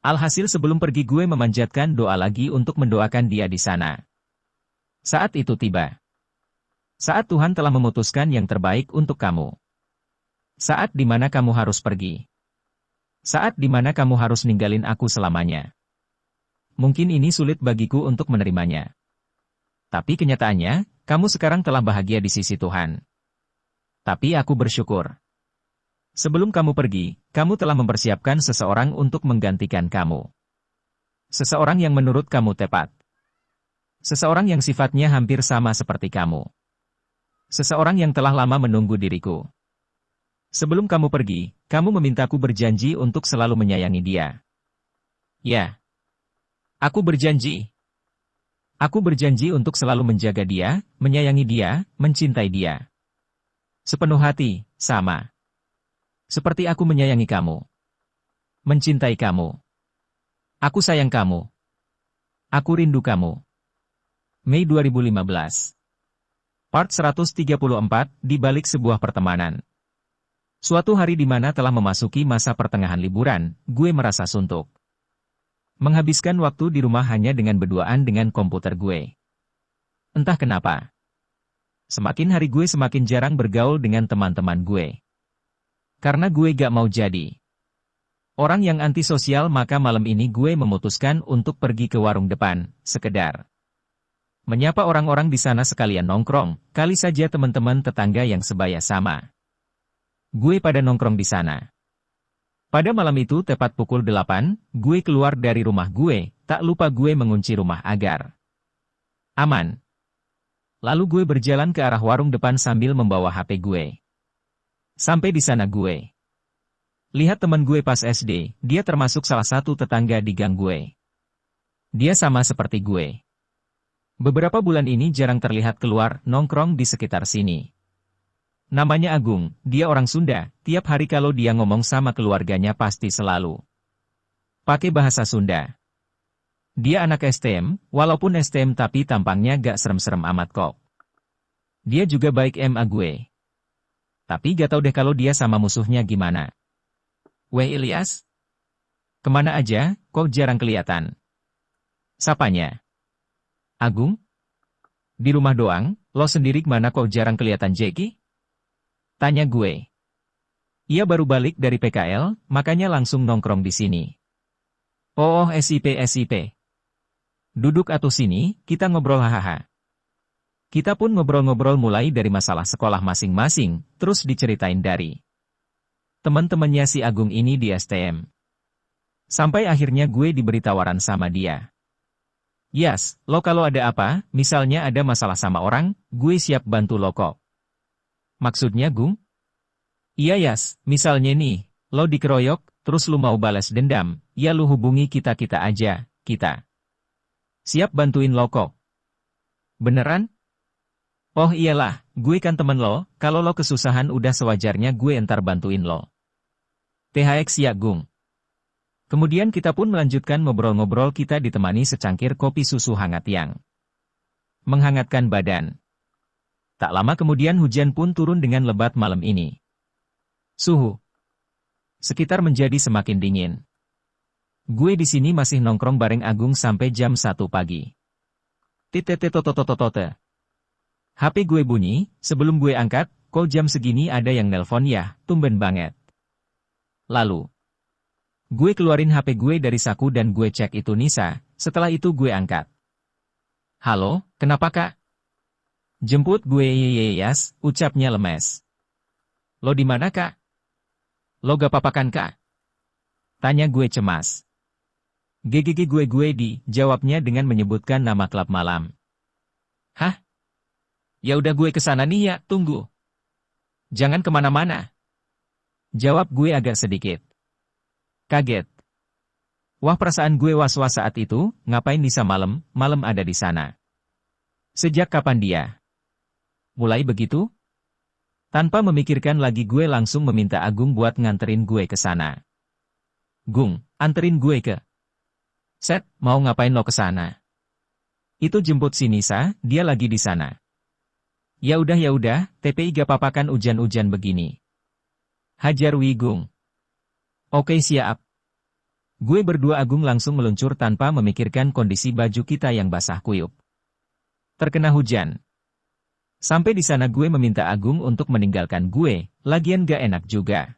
Alhasil sebelum pergi gue memanjatkan doa lagi untuk mendoakan dia di sana. Saat itu tiba. Saat Tuhan telah memutuskan yang terbaik untuk kamu. Saat di mana kamu harus pergi. Saat di mana kamu harus ninggalin aku selamanya. Mungkin ini sulit bagiku untuk menerimanya. Tapi kenyataannya, kamu sekarang telah bahagia di sisi Tuhan. Tapi aku bersyukur. Sebelum kamu pergi, kamu telah mempersiapkan seseorang untuk menggantikan kamu. Seseorang yang menurut kamu tepat. Seseorang yang sifatnya hampir sama seperti kamu. Seseorang yang telah lama menunggu diriku. Sebelum kamu pergi, kamu memintaku berjanji untuk selalu menyayangi dia. Ya. Aku berjanji. Aku berjanji untuk selalu menjaga dia, menyayangi dia, mencintai dia. Sepenuh hati, sama. Seperti aku menyayangi kamu. Mencintai kamu. Aku sayang kamu. Aku rindu kamu. Mei 2015. Part 134, di balik sebuah pertemanan. Suatu hari di mana telah memasuki masa pertengahan liburan, gue merasa suntuk. Menghabiskan waktu di rumah hanya dengan berduaan dengan komputer gue. Entah kenapa. Semakin hari gue semakin jarang bergaul dengan teman-teman gue. Karena gue gak mau jadi orang yang antisosial, maka malam ini gue memutuskan untuk pergi ke warung depan, sekedar menyapa orang-orang di sana sekalian nongkrong, kali saja teman-teman tetangga yang sebaya sama gue pada nongkrong di sana. Pada malam itu tepat pukul 8, gue keluar dari rumah gue, tak lupa gue mengunci rumah agar aman. Lalu gue berjalan ke arah warung depan sambil membawa HP gue. Sampai di sana gue lihat teman gue pas SD, dia termasuk salah satu tetangga di gang gue. Dia sama seperti gue. Beberapa bulan ini jarang terlihat keluar nongkrong di sekitar sini. Namanya Agung, dia orang Sunda, tiap hari kalau dia ngomong sama keluarganya pasti selalu pakai bahasa Sunda. Dia anak STM, walaupun STM tapi tampangnya gak serem-serem amat kok. Dia juga baik MA gue. Tapi gak tau deh kalau dia sama musuhnya gimana. "Weh Ilyas? Kemana aja, kok jarang kelihatan?" sapanya. "Agung? Di rumah doang, lo sendiri kemana kok jarang kelihatan Jeki?" tanya gue. Ia baru balik dari PKL, makanya langsung nongkrong di sini. "Oh, SIP. Duduk atuh sini, kita ngobrol hahaha." Kita pun ngobrol-ngobrol mulai dari masalah sekolah masing-masing, terus diceritain dari teman-temannya si Agung ini di STM. Sampai akhirnya gue diberi tawaran sama dia. Yas, lo kalau ada apa, misalnya ada masalah sama orang, gue siap bantu lo kok. Maksudnya Gung? Iya Yas, misalnya nih, lo dikeroyok, terus lu mau balas dendam, ya lu hubungi kita-kita aja, kita. Siap bantuin lo kok. Beneran? Oh iyalah, gue kan temen lo, kalau lo kesusahan udah sewajarnya gue entar bantuin lo. THX ya Gung. Kemudian kita pun melanjutkan ngobrol-ngobrol kita ditemani secangkir kopi susu hangat yang menghangatkan badan. Tak lama kemudian hujan pun turun dengan lebat malam ini. Suhu sekitar menjadi semakin dingin. Gue di sini masih nongkrong bareng Agung sampai jam 1 pagi. Titetototototote. HP gue bunyi, sebelum gue angkat, kok jam segini ada yang nelpon ya, tumben banget. Lalu, gue keluarin HP gue dari saku dan gue cek itu Nisa, setelah itu gue angkat. Halo, kenapa kak? Jemput gue Yas, ucapnya lemes. Lo di mana kak? Lo gak apa-apa kan kak? Tanya gue cemas. GGG gue di, jawabnya dengan menyebutkan nama klub malam. Hah? Ya udah gue kesana nih ya, tunggu. Jangan kemana-mana. Jawab gue agak sedikit kaget. Wah perasaan gue was-was saat itu, ngapain Nisa malam ada di sana. Sejak kapan dia mulai begitu? Tanpa memikirkan lagi gue langsung meminta Agung buat nganterin gue ke sana. Gung, anterin gue ke. Set, mau ngapain lo ke sana? Itu jemput si Nisa, dia lagi di sana. Ya udah, TPI gak apa-apa kan hujan-hujan begini. Hajar Gung. Oke siap. Gue berdua Agung langsung meluncur tanpa memikirkan kondisi baju kita yang basah kuyup. Terkena hujan. Sampai di sana gue meminta Agung untuk meninggalkan gue, lagian gak enak juga.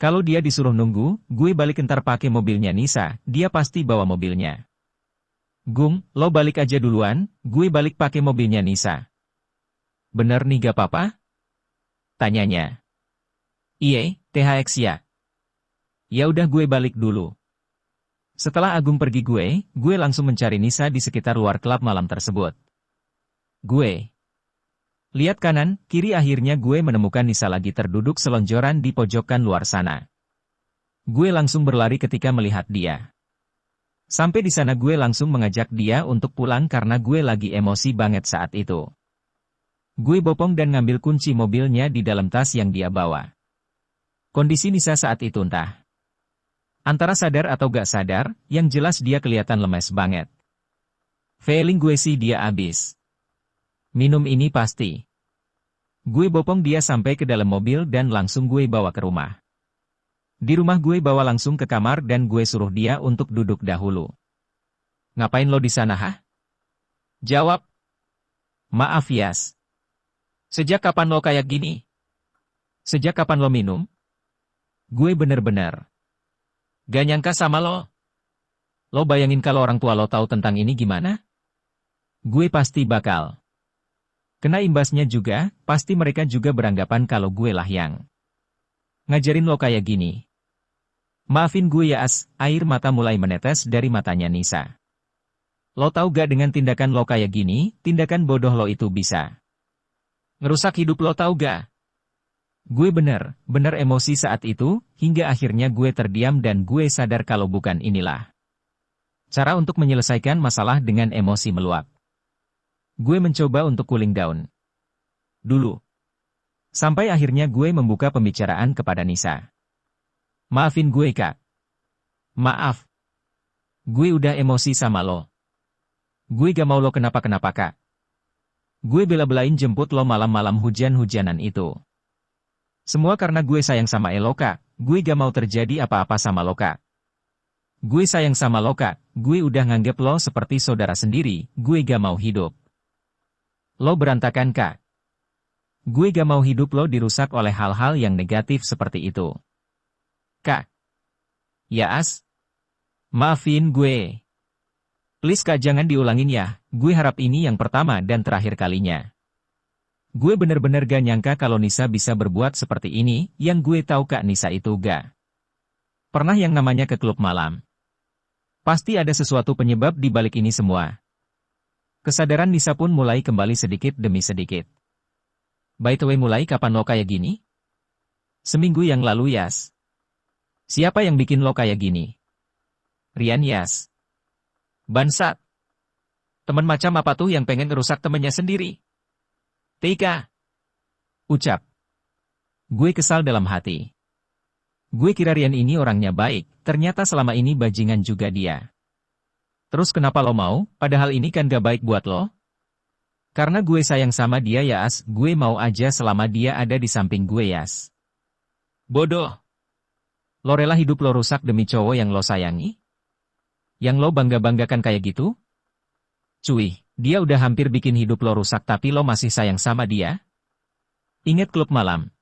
Kalau dia disuruh nunggu, gue balik entar pakai mobilnya Nisa, dia pasti bawa mobilnya. Gung, lo balik aja duluan, gue balik pakai mobilnya Nisa. Bener nih gak apa-apa? Tanyanya. Iye, THX ya. Ya udah gue balik dulu. Setelah Agung pergi gue langsung mencari Nisa di sekitar luar klub malam tersebut. Gue lihat kanan, kiri akhirnya gue menemukan Nisa lagi terduduk selonjoran di pojokan luar sana. Gue langsung berlari ketika melihat dia. Sampai di sana gue langsung mengajak dia untuk pulang karena gue lagi emosi banget saat itu. Gue bopong dan ngambil kunci mobilnya di dalam tas yang dia bawa. Kondisi Nisa saat itu entah antara sadar atau gak sadar, yang jelas dia kelihatan lemes banget. Feeling gue sih dia abis minum ini pasti. Gue bopong dia sampai ke dalam mobil dan langsung gue bawa ke rumah. Di rumah gue bawa langsung ke kamar dan gue suruh dia untuk duduk dahulu. Ngapain lo di sana hah? Jawab. Maaf Yas. Sejak kapan lo kayak gini? Sejak kapan lo minum? Gue bener-bener gak nyangka sama lo. Lo bayangin kalau orang tua lo tahu tentang ini gimana? Gue pasti bakal kena imbasnya juga, pasti mereka juga beranggapan kalau gue lah yang ngajarin lo kayak gini. Maafin gue ya As, air mata mulai menetes dari matanya Nisa. Lo tahu gak dengan tindakan lo kayak gini, tindakan bodoh lo itu bisa ngerusak hidup lo tahu gak? Gue bener emosi saat itu, hingga akhirnya gue terdiam dan gue sadar kalau bukan inilah cara untuk menyelesaikan masalah dengan emosi meluap. Gue mencoba untuk cooling down dulu. Sampai akhirnya gue membuka pembicaraan kepada Nisa. Maafin gue kak. Maaf. Gue udah emosi sama lo. Gue gak mau lo kenapa-kenapa kak. Gue bela-belain jemput lo malam-malam hujan-hujanan itu. Semua karena gue sayang sama lo kak. Gue gak mau terjadi apa-apa sama lo kak. Gue sayang sama lo kak. Gue udah nganggep lo seperti saudara sendiri. Gue gak mau hidup lo berantakan kak. Gue gak mau hidup lo dirusak oleh hal-hal yang negatif seperti itu. Kak. Ya As. Maafin gue. Please kak jangan diulangin ya, gue harap ini yang pertama dan terakhir kalinya. Gue bener-bener gak nyangka kalau Nisa bisa berbuat seperti ini, yang gue tahu kak Nisa itu gak pernah yang namanya ke klub malam. Pasti ada sesuatu penyebab di balik ini semua. Kesadaran Nisa pun mulai kembali sedikit demi sedikit. By the way, mulai kapan lo kayak gini? Seminggu yang lalu, Yas. Siapa yang bikin lo kayak gini? Rian, Yas. Bansat. Temen macam apa tuh yang pengen ngerusak temennya sendiri? Tika. Ucap. Gue kesal dalam hati. Gue kira Rian ini orangnya baik, ternyata selama ini bajingan juga dia. Terus kenapa lo mau, padahal ini kan gak baik buat lo? Karena gue sayang sama dia, Yas, gue mau aja selama dia ada di samping gue, Yas. Bodoh. Lo rela hidup lo rusak demi cowok yang lo sayangi? Yang lo bangga-banggakan kayak gitu? Cuy, dia udah hampir bikin hidup lo rusak tapi lo masih sayang sama dia? Ingat klub malam.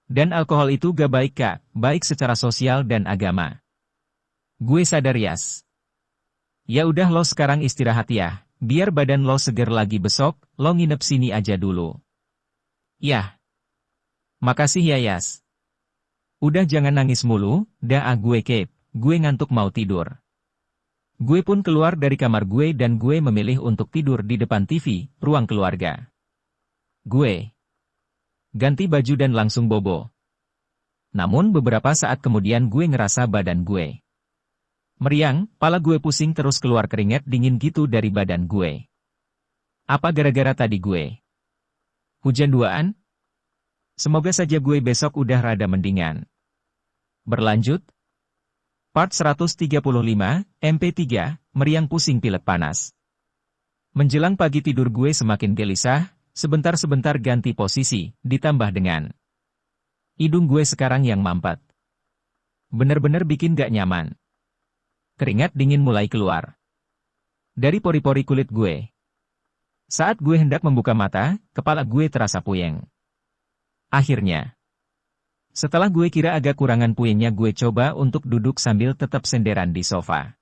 Dan alkohol itu gak baik, Kak, baik secara sosial dan agama. Gue sadar, Yas. Ya udah, lo sekarang istirahat ya, biar badan lo seger lagi besok, lo nginep sini aja dulu. Yah. Makasih ya, Yas. Udah jangan nangis mulu, dah gue Kep, gue ngantuk mau tidur. Gue pun keluar dari kamar gue dan gue memilih untuk tidur di depan TV, ruang keluarga. Gue ganti baju dan langsung bobo. Namun beberapa saat kemudian gue ngerasa badan gue meriang, pala gue pusing terus keluar keringat dingin gitu dari badan gue. Apa gara-gara tadi gue hujan duaan? Semoga saja gue besok udah rada mendingan. Berlanjut. Part 135, MP3, meriang pusing pilek panas. Menjelang pagi tidur gue semakin gelisah, sebentar-sebentar ganti posisi, ditambah dengan hidung gue sekarang yang mampet. Bener-bener bikin gak nyaman. Keringat dingin mulai keluar dari pori-pori kulit gue. Saat gue hendak membuka mata, kepala gue terasa puyeng. Akhirnya, setelah gue kira agak kurangan puyengnya, gue coba untuk duduk sambil tetap senderan di sofa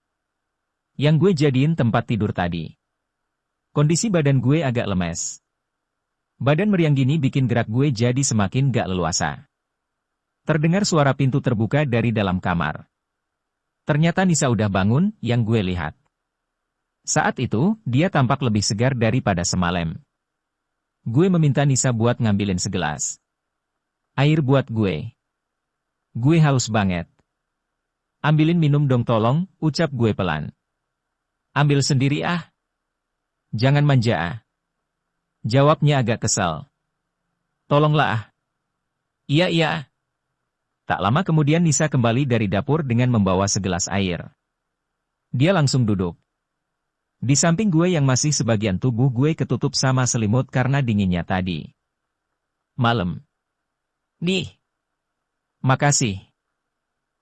yang gue jadiin tempat tidur tadi. Kondisi badan gue agak lemes. Badan meriang gini bikin gerak gue jadi semakin gak leluasa. Terdengar suara pintu terbuka dari dalam kamar. Ternyata Nisa udah bangun, yang gue lihat. Saat itu, dia tampak lebih segar daripada semalam. Gue meminta Nisa buat ngambilin segelas air buat gue. Gue haus banget. Ambilin minum dong tolong, ucap gue pelan. Ambil sendiri ah. Jangan manja ah. Jawabnya agak kesal. Tolonglah ah. Iya iya. Tak lama kemudian Nisa kembali dari dapur dengan membawa segelas air. Dia langsung duduk di samping gue yang masih sebagian tubuh gue ketutup sama selimut karena dinginnya tadi. Malam. Nih. Makasih.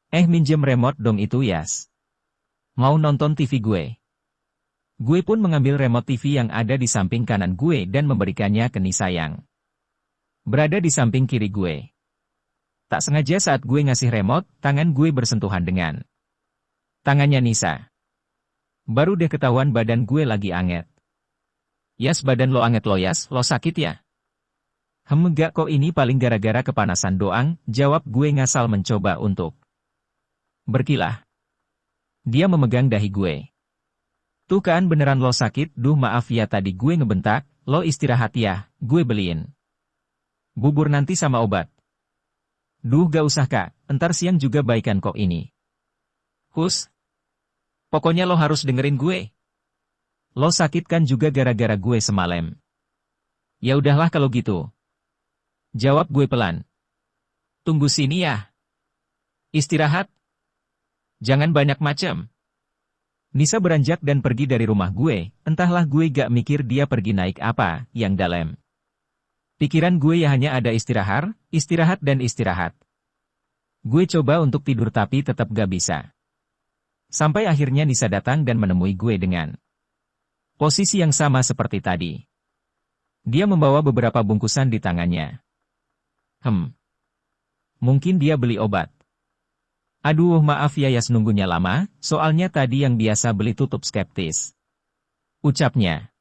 Minjem remote dong itu, Yas. Mau nonton TV gue. Gue pun mengambil remote TV yang ada di samping kanan gue dan memberikannya ke Nisa yang berada di samping kiri gue. Tak sengaja saat gue ngasih remote, tangan gue bersentuhan dengan tangannya Nisa. Baru deh ketahuan badan gue lagi anget. Yas, badan lo anget lo, Yas, lo sakit ya? Enggak kok, ini paling gara-gara kepanasan doang, jawab gue ngasal mencoba untuk berkilah. Dia memegang dahi gue. Tuh kan beneran lo sakit, duh maaf ya tadi gue ngebentak, lo istirahat ya, gue beliin bubur nanti sama obat. Duh gak usah kak, entar siang juga baikan kok ini. Hus. Pokoknya lo harus dengerin gue. Lo sakit kan juga gara-gara gue semalam. Ya udahlah kalau gitu. Jawab gue pelan. Tunggu sini ya. Istirahat. Jangan banyak macem. Nisa beranjak dan pergi dari rumah gue, entahlah gue gak mikir dia pergi naik apa, yang dalam pikiran gue ya hanya ada istirahat, istirahat dan istirahat. Gue coba untuk tidur tapi tetap gak bisa. Sampai akhirnya Nisa datang dan menemui gue dengan posisi yang sama seperti tadi. Dia membawa beberapa bungkusan di tangannya. Mungkin dia beli obat. Aduh maaf ya Yas, nunggunya lama, soalnya tadi yang biasa beli tutup skeptis. Ucapnya.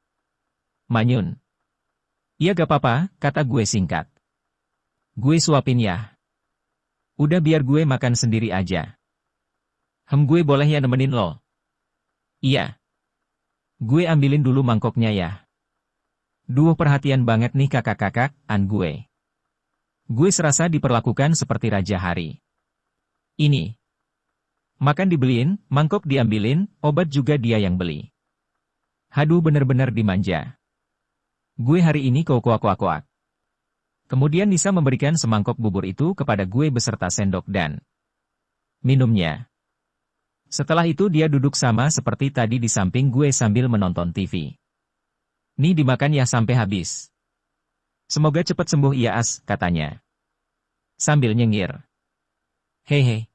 Manyun. Iya gak apa-apa, kata gue singkat. Gue suapin ya. Udah biar gue makan sendiri aja. Gue boleh ya nemenin lo? Iya. Gue ambilin dulu mangkoknya ya. Duh, perhatian banget nih kakak-kakak, gue. Gue serasa diperlakukan seperti raja hari ini. Makan dibeliin, mangkok diambilin, obat juga dia yang beli. Haduh, bener-bener dimanja. Gue hari ini kuak-kuak-kuak. Kemudian Nisa memberikan semangkok bubur itu kepada gue beserta sendok dan minumnya. Setelah itu dia duduk sama seperti tadi di samping gue sambil menonton TV. Nih dimakan ya sampai habis. Semoga cepat sembuh ya As, katanya. Sambil nyengir. Hehe.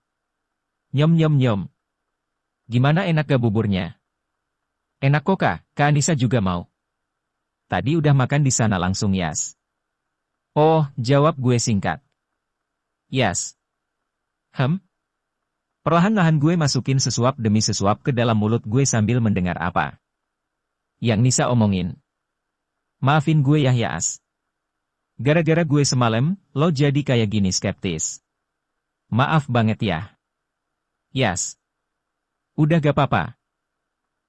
Nyom nyom nyom. Gimana, enak gak buburnya? Enak kok Kak Anissa juga mau. Tadi udah makan di sana langsung Yas. Oh, jawab gue singkat. Yas. Perlahan-lahan gue masukin sesuap demi sesuap ke dalam mulut gue sambil mendengar apa yang Nisa omongin. Maafin gue ya Yas. Gara-gara gue semalam, lo jadi kayak gini skeptis. Maaf banget ya. Yas. Udah gak apa-apa.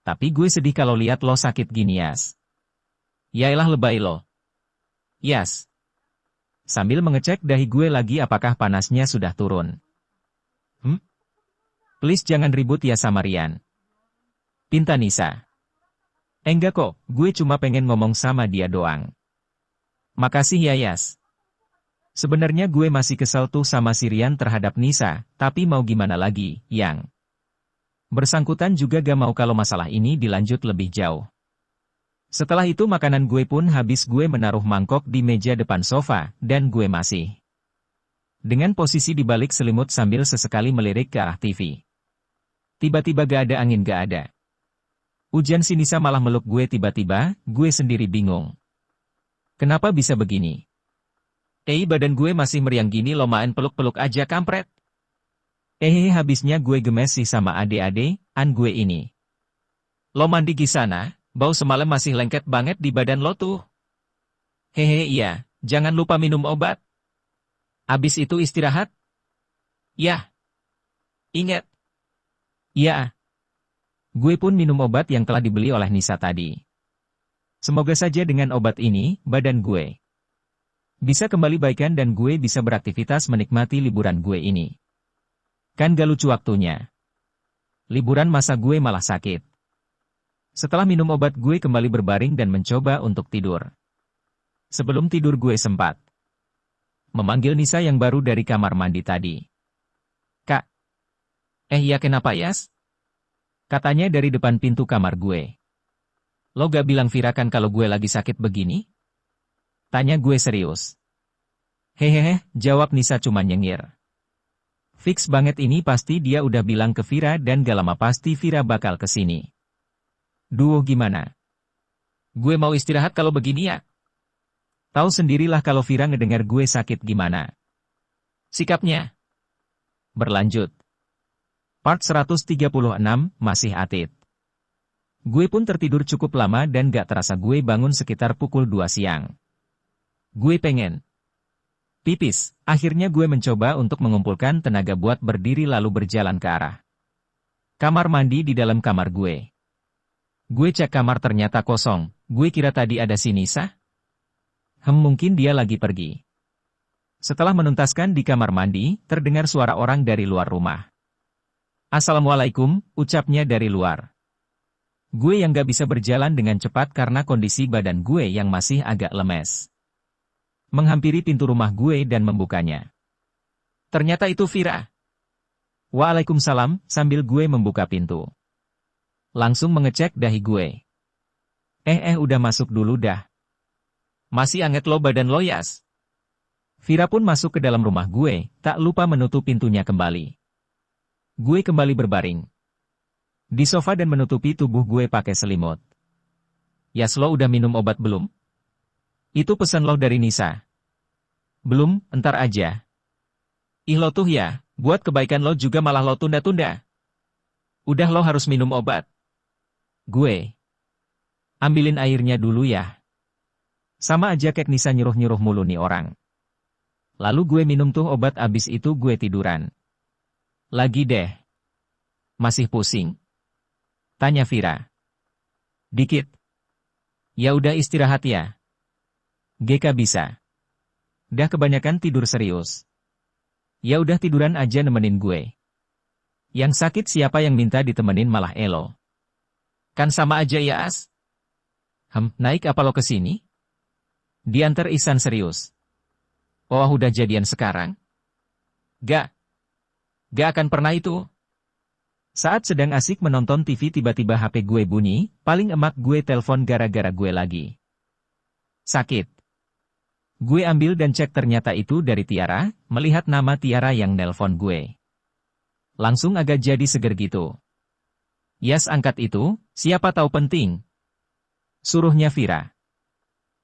Tapi gue sedih kalau lihat lo sakit gini Yas. Yaelah lebay lo. Yas. Sambil mengecek dahi gue lagi apakah panasnya sudah turun. Please jangan ribut ya sama Rian. Pinta Nisa. Enggak kok, gue cuma pengen ngomong sama dia doang. Makasih ya Yas. Sebenarnya gue masih kesel tuh sama si Rian terhadap Nisa, tapi mau gimana lagi, yang bersangkutan juga gak mau kalau masalah ini dilanjut lebih jauh. Setelah itu makanan gue pun habis, gue menaruh mangkok di meja depan sofa, dan gue masih dengan posisi di balik selimut sambil sesekali melirik ke arah TV. Tiba-tiba gak ada angin, gak ada hujan, si Nisa malah meluk gue tiba-tiba, gue sendiri bingung. Kenapa bisa begini? Badan gue masih meriang gini lo main peluk-peluk aja kampret. Habisnya gue gemes sih sama ade-ade, gue ini. Lo mandi di sana? Bau semalam masih lengket banget di badan lo tuh. Iya, jangan lupa minum obat. Abis itu istirahat. Yah. Ingat. Ya. Gue pun minum obat yang telah dibeli oleh Nisa tadi. Semoga saja dengan obat ini, badan gue bisa kembali baikan dan gue bisa beraktivitas menikmati liburan gue ini. Kan gak lucu waktunya. Liburan masa gue malah sakit. Setelah minum obat gue kembali berbaring dan mencoba untuk tidur. Sebelum tidur gue sempat memanggil Nisa yang baru dari kamar mandi tadi. Kak. Ya kenapa Yas? Katanya dari depan pintu kamar gue. Lo gak bilang Vira kan kalau gue lagi sakit begini? Tanya gue serius. Hehehe, jawab Nisa cuma nyengir. Fix banget ini pasti dia udah bilang ke Vira dan gak lama pasti Vira bakal kesini. Duh gimana? Gue mau istirahat kalau begini ya. Tahu sendirilah kalau Vira ngedengar gue sakit gimana. Sikapnya. Berlanjut. Part 136, masih Atit. Gue pun tertidur cukup lama dan gak terasa gue bangun sekitar pukul 2 siang. Gue pengen pipis, akhirnya gue mencoba untuk mengumpulkan tenaga buat berdiri lalu berjalan ke arah kamar mandi di dalam kamar gue. Gue cek kamar ternyata kosong, gue kira tadi ada si Nisa. Mungkin dia lagi pergi. Setelah menuntaskan di kamar mandi, terdengar suara orang dari luar rumah. Assalamualaikum, ucapnya dari luar. Gue yang gak bisa berjalan dengan cepat karena kondisi badan gue yang masih agak lemes. Menghampiri pintu rumah gue dan membukanya. Ternyata itu Vira. Waalaikumsalam, sambil gue membuka pintu. Langsung mengecek dahi gue. Udah masuk dulu dah. Masih anget lo badan lo Yas. Vira pun masuk ke dalam rumah gue, tak lupa menutup pintunya kembali. Gue kembali berbaring di sofa dan menutupi tubuh gue pakai selimut. Yas, lo udah minum obat belum? Itu pesan lo dari Nisa. Belum, entar aja. Ih lo tuh ya, buat kebaikan lo juga malah lo tunda-tunda. Udah lo harus minum obat. Gue. Ambilin airnya dulu ya. Sama aja kayak Nisa nyuruh-nyuruh mulu nih orang. Lalu gue minum tuh obat abis itu gue tiduran. Lagi deh. Masih pusing. Tanya Vira. Dikit. Ya udah istirahat ya. GK bisa. Dah kebanyakan tidur serius. Ya udah tiduran aja nemenin gue. Yang sakit siapa yang minta ditemenin malah elo. Kan sama aja ya As? Naik apa lo ke sini? Diantar Ihsan serius. Oh udah jadian sekarang? Gak. Gak akan pernah itu. Saat sedang asik menonton TV tiba-tiba HP gue bunyi, paling emak gue telepon gara-gara gue lagi sakit. Gue ambil dan cek ternyata itu dari Tiara, melihat nama Tiara yang nelpon gue. Langsung agak jadi seger gitu. Yas angkat itu, siapa tahu penting. Suruhnya Vira.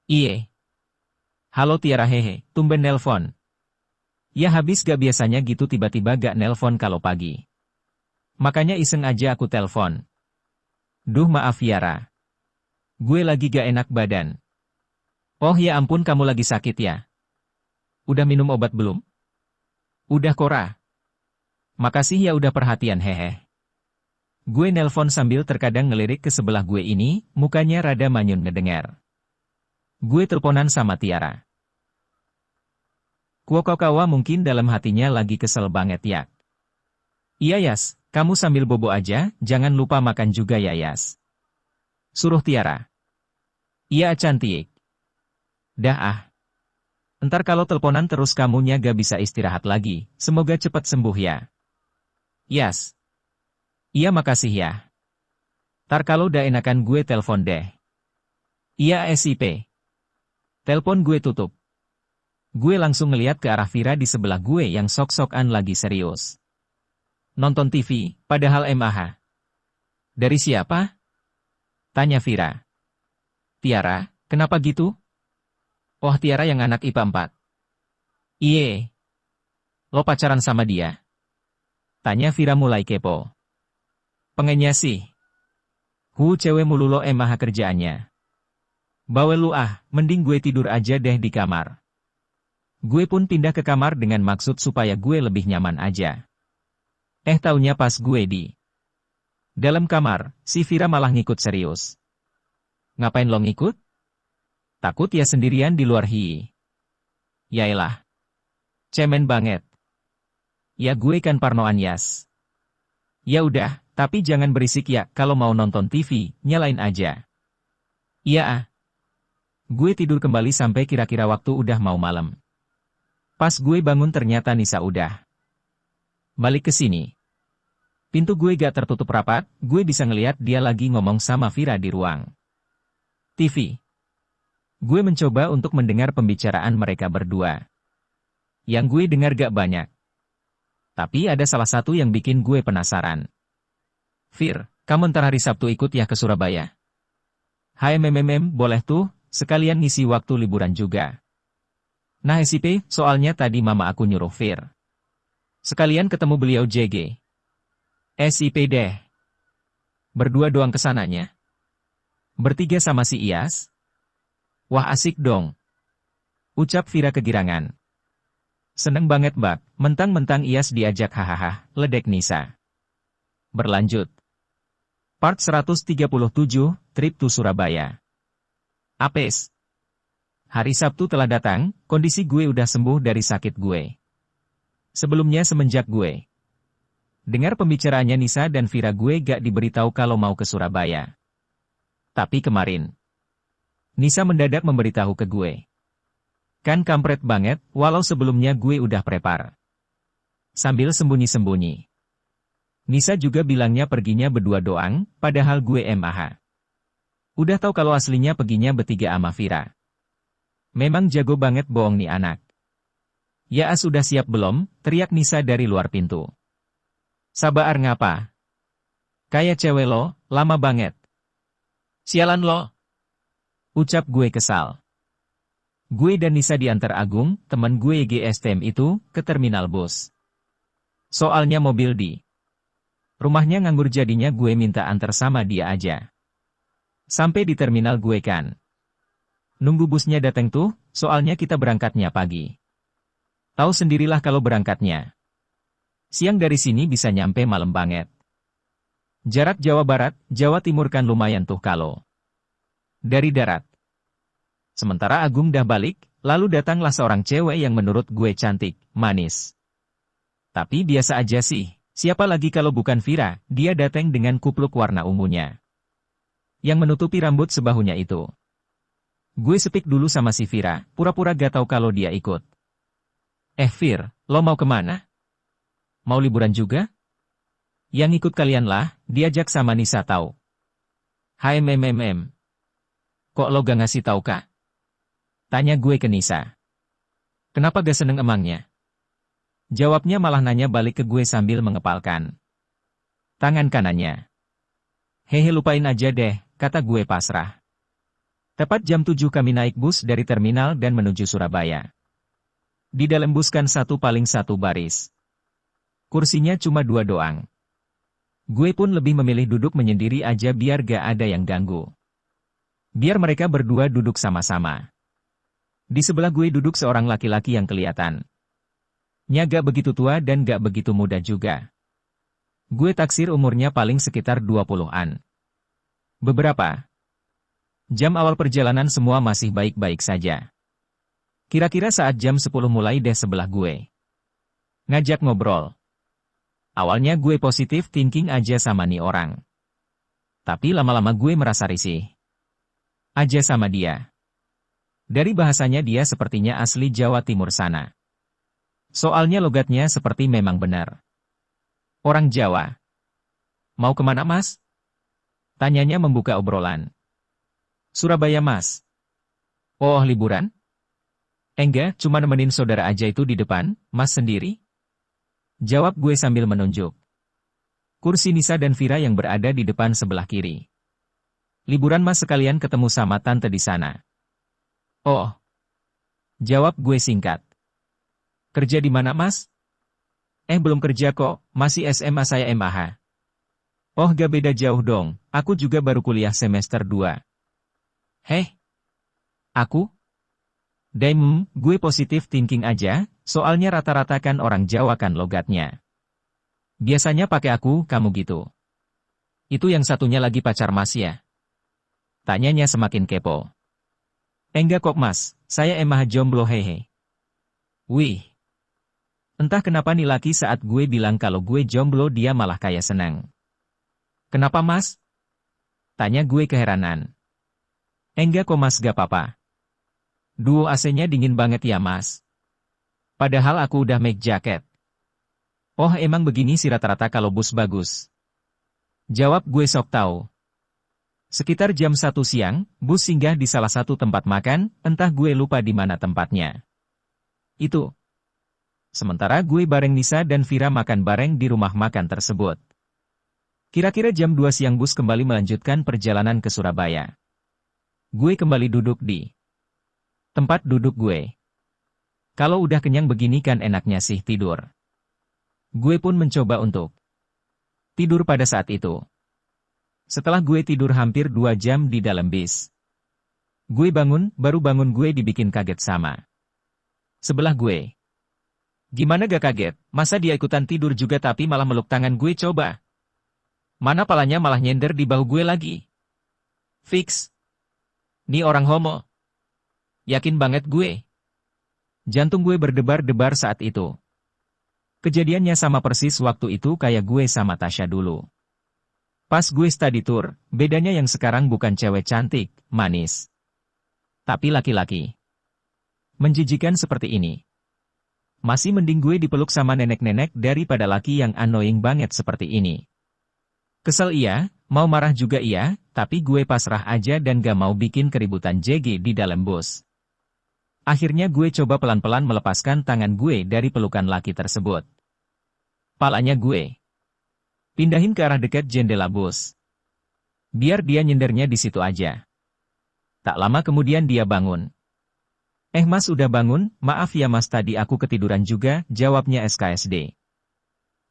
Iye. Halo Tiara hehe, tumben nelpon. Ya habis gak biasanya gitu tiba-tiba gak nelpon kalau pagi. Makanya iseng aja aku telpon. Duh maaf Tiara. Gue lagi gak enak badan. Oh ya ampun kamu lagi sakit ya? Udah minum obat belum? Udah Kora. Makasih ya udah perhatian hehe. Gue nelpon sambil terkadang ngelirik ke sebelah gue ini, mukanya rada manyun ngedengar. Gue teleponan sama Tiara. Kuokokawa mungkin dalam hatinya lagi kesel banget ya. Iya Yas, kamu sambil bobo aja, jangan lupa makan juga ya Yas. Suruh Tiara. Iya cantik. Dah ah. Entar kalau teleponan terus kamunya gak bisa istirahat lagi, semoga cepat sembuh ya. Yas. Iya makasih ya. Ntar kalau udah enakan gue telepon deh. Iya SIP. Telepon gue tutup. Gue langsung ngeliat ke arah Vira di sebelah gue yang sok-sokan lagi serius. Nonton TV, padahal MAH. Dari siapa? Tanya Vira. Tiara, kenapa gitu? Oh Tiara yang anak IPA 4. Iye. Lo pacaran sama dia? Tanya Vira mulai kepo. Pengennya sih. Cewek mulu lo MAH kerjaannya. Bawel lu ah, mending gue tidur aja deh di kamar. Gue pun pindah ke kamar dengan maksud supaya gue lebih nyaman aja. Taunya pas gue di dalam kamar, si Vira malah ngikut serius. Ngapain lo ngikut? Takut ya sendirian di luar Yaelah. Cemen banget. Ya gue kan parnoan Yas. Ya udah, tapi jangan berisik ya, kalau mau nonton TV, nyalain aja. Iya ah. Gue tidur kembali sampai kira-kira waktu udah mau malam. Pas gue bangun ternyata Nisa udah balik ke sini. Pintu gue gak tertutup rapat, gue bisa ngeliat dia lagi ngomong sama Vira di ruang TV. Gue mencoba untuk mendengar pembicaraan mereka berdua. Yang gue dengar gak banyak. Tapi ada salah satu yang bikin gue penasaran. Vir, kamu ntar hari Sabtu ikut ya ke Surabaya? Hai boleh tuh, sekalian ngisi waktu liburan juga. Nah SIP, soalnya tadi mama aku nyuruh Vir. Sekalian ketemu beliau JG. SIP deh. Berdua doang kesananya. Bertiga sama si Iyas. Wah asik dong. Ucap Vira kegirangan. Seneng banget Mbak, mentang-mentang Iyas diajak hahaha, ledek Nisa. Berlanjut. Part 137, Trip to Surabaya. Apes. Hari Sabtu telah datang, kondisi gue udah sembuh dari sakit gue. Sebelumnya semenjak gue dengar pembicaraannya Nisa dan Vira gue gak diberitahu kalau mau ke Surabaya. Tapi kemarin, Nisa mendadak memberitahu ke gue. Kan kampret banget, walau sebelumnya gue udah prepar. Sambil sembunyi-sembunyi. Nisa juga bilangnya perginya berdua doang, padahal gue MAH. Udah tahu kalau aslinya perginya bertiga sama Vira. Memang jago banget bohong nih anak. Ya sudah siap belum? Teriak Nisa dari luar pintu. Sabar ngapa? Kayak cewek lo, lama banget. Sialan lo. Ucap gue kesal. Gue dan Nisa diantar Agung, teman gue GSTM itu, ke terminal bus. Soalnya mobil di rumahnya nganggur jadinya gue minta antar sama dia aja. Sampai di terminal gue kan nunggu busnya datang tuh, soalnya kita berangkatnya pagi. Tahu sendirilah kalau berangkatnya siang dari sini bisa nyampe malam banget. Jarak Jawa Barat, Jawa Timur kan lumayan tuh kalau dari darat. Sementara Agung dah balik, lalu datanglah seorang cewek yang menurut gue cantik, manis. Tapi biasa aja sih, siapa lagi kalau bukan Vira, dia datang dengan kupluk warna ungunya yang menutupi rambut sebahunya itu. Gue speak dulu sama si Vira, pura-pura gak tahu kalau dia ikut. Vir, lo mau kemana? Mau liburan juga? Yang ikut kalian lah, diajak sama Nisa tahu. Hai kok lo gak ngasih tahu kak? Tanya gue ke Nisa. Kenapa gak seneng emangnya? Jawabnya malah nanya balik ke gue sambil mengepalkan tangan kanannya. Hehe lupain aja deh, kata gue pasrah. Tepat jam 7 kami naik bus dari terminal dan menuju Surabaya. Di dalam bus kan paling satu baris. Kursinya cuma 2 doang. Gue pun lebih memilih duduk menyendiri aja biar gak ada yang ganggu. Biar mereka berdua duduk sama-sama. Di sebelah gue duduk seorang laki-laki yang kelihatan gak begitu tua dan gak begitu muda juga. Gue taksir umurnya paling sekitar 20-an. Beberapa jam awal perjalanan semua masih baik-baik saja. Kira-kira saat jam 10 mulai deh sebelah gue ngajak ngobrol. Awalnya gue positif thinking aja sama nih orang. Tapi lama-lama gue merasa risih aja sama dia. Dari bahasanya dia sepertinya asli Jawa Timur sana. Soalnya logatnya seperti memang benar orang Jawa. Mau kemana mas? Tanyanya membuka obrolan. Surabaya mas. Oh liburan? Enggak, cuma nemenin saudara aja itu di depan, mas sendiri? Jawab gue sambil menunjuk kursi Nisa dan Vira yang berada di depan sebelah kiri. Liburan mas sekalian ketemu sama tante di sana. Oh. Jawab gue singkat. Kerja di mana mas? Belum kerja kok, masih SMA saya MAH. Oh gak beda jauh dong, aku juga baru kuliah semester 2. Heh? Aku? Gue positif thinking aja, soalnya rata-rata kan orang Jawa kan logatnya. Biasanya pakai aku, kamu gitu. Itu yang satunya lagi pacar mas ya? Tanyanya semakin kepo. Enggak kok mas, saya emang jomblo hehe. Wih. Entah kenapa nih laki saat gue bilang kalau gue jomblo dia malah kayak senang. Kenapa mas? Tanya gue keheranan. Enggak kok mas gak apa-apa. Duo AC-nya dingin banget ya mas. Padahal aku udah make jaket. Oh emang begini sih rata-rata kalau bus bagus. Jawab gue sok tahu. Sekitar jam 1 siang, bus singgah di salah satu tempat makan, entah gue lupa di mana tempatnya. Itu. Sementara gue bareng Nisa dan Vira makan bareng di rumah makan tersebut. Kira-kira jam 2 siang bus kembali melanjutkan perjalanan ke Surabaya. Gue kembali duduk di tempat duduk gue. Kalau udah kenyang begini kan enaknya sih tidur. Gue pun mencoba untuk tidur pada saat itu. Setelah gue tidur hampir 2 jam di dalam bis. Gue baru bangun gue dibikin kaget sama sebelah gue. Gimana gak kaget, masa dia ikutan tidur juga tapi malah meluk tangan gue coba. Mana palanya malah nyender di bahu gue lagi. Fix. Nih orang homo. Yakin banget gue. Jantung gue berdebar-debar saat itu. Kejadiannya sama persis waktu itu kayak gue sama Tasya dulu. Pas gue study tour, bedanya yang sekarang bukan cewek cantik, manis. Tapi laki-laki. Menjijikan seperti ini. Masih mending gue dipeluk sama nenek-nenek daripada laki yang annoying banget seperti ini. Kesel iya, mau marah juga iya, tapi gue pasrah aja dan gak mau bikin keributan JG di dalam bus. Akhirnya gue coba pelan-pelan melepaskan tangan gue dari pelukan laki tersebut. Palanya gue pindahin ke arah dekat jendela bus. Biar dia nyendernya di situ aja. Tak lama kemudian dia bangun. Mas udah bangun, maaf ya mas tadi aku ketiduran juga, jawabnya SKSD.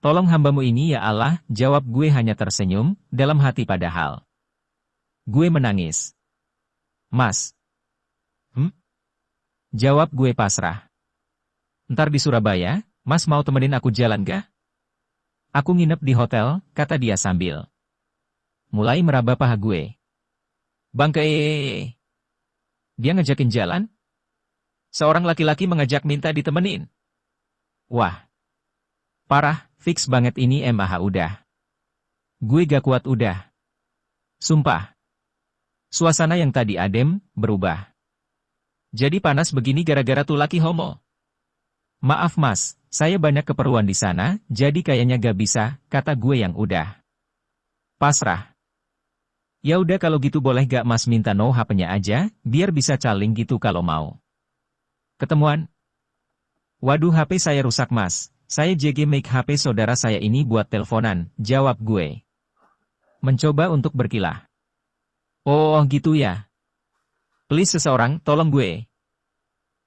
Tolong hambamu ini ya Allah, jawab gue hanya tersenyum, dalam hati padahal. Gue menangis. Mas. Jawab gue pasrah. Ntar di Surabaya, mas mau temenin aku jalan gak? Aku nginep di hotel, kata dia sambil Mulai meraba paha gue. Bangke, dia ngajakin jalan? Seorang laki-laki mengajak minta ditemenin. Wah, parah, fix banget ini MAH udah. Gue gak kuat udah. Sumpah. Suasana yang tadi adem, berubah. Jadi panas begini gara-gara tuh laki homo. Maaf mas, saya banyak keperluan di sana, jadi kayaknya gak bisa, kata gue yang udah. Pasrah. Ya udah kalau gitu boleh gak mas minta no HP-nya aja, biar bisa calling gitu kalau mau. Ketemuan? Waduh HP saya rusak mas, saya JG make HP saudara saya ini buat teleponan, jawab gue. Mencoba untuk berkilah. Oh gitu ya. Please seseorang, tolong gue.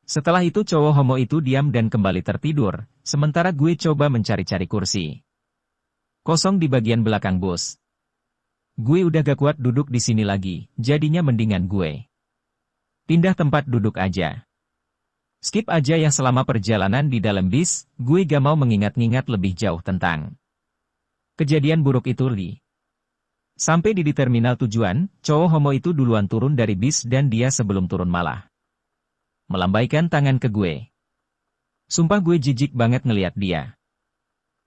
Setelah itu cowok homo itu diam dan kembali tertidur, sementara gue coba mencari-cari kursi. Kosong di bagian belakang bus. Gue udah gak kuat duduk di sini lagi, jadinya mendingan gue pindah tempat duduk aja. Skip aja yang selama perjalanan di dalam bis, gue gak mau mengingat-ingat lebih jauh tentang kejadian buruk itu li. Sampai di terminal tujuan, cowok homo itu duluan turun dari bis dan dia sebelum turun malah melambaikan tangan ke gue. Sumpah gue jijik banget ngeliat dia.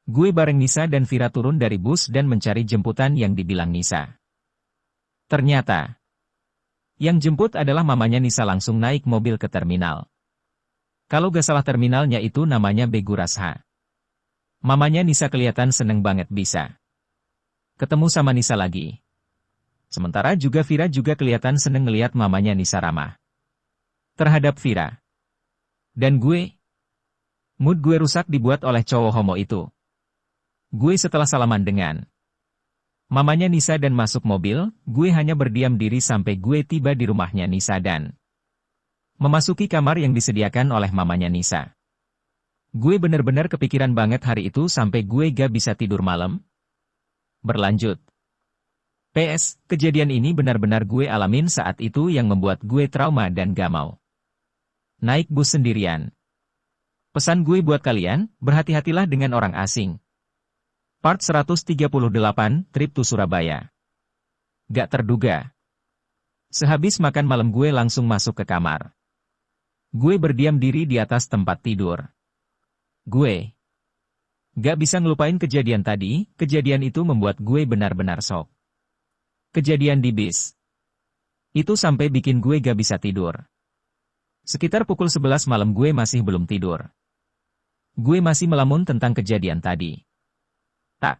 Gue bareng Nisa dan Vira turun dari bus dan mencari jemputan yang dibilang Nisa. Ternyata, yang jemput adalah mamanya Nisa langsung naik mobil ke terminal. Kalau gak salah terminalnya itu namanya Begu Rasha. Mamanya Nisa kelihatan seneng banget bisa ketemu sama Nisa lagi. Sementara juga Vira juga kelihatan seneng ngeliat mamanya Nisa ramah terhadap Vira. Dan mood gue rusak dibuat oleh cowok homo itu. Gue setelah salaman dengan mamanya Nisa dan masuk mobil, gue hanya berdiam diri sampai gue tiba di rumahnya Nisa dan memasuki kamar yang disediakan oleh mamanya Nisa. Gue bener-bener kepikiran banget hari itu sampai gue gak bisa tidur malam. Berlanjut. PS, kejadian ini benar-benar gue alamin saat itu yang membuat gue trauma dan gak mau naik bus sendirian. Pesan gue buat kalian, berhati-hatilah dengan orang asing. Part 138, Trip to Surabaya. Gak terduga. Sehabis makan malam gue langsung masuk ke kamar. Gue berdiam diri di atas tempat tidur. Gue gak bisa ngelupain kejadian tadi, kejadian itu membuat gue benar-benar shock. Kejadian di bis itu sampai bikin gue gak bisa tidur. Sekitar pukul 11 malam gue masih belum tidur. Gue masih melamun tentang kejadian tadi. Tak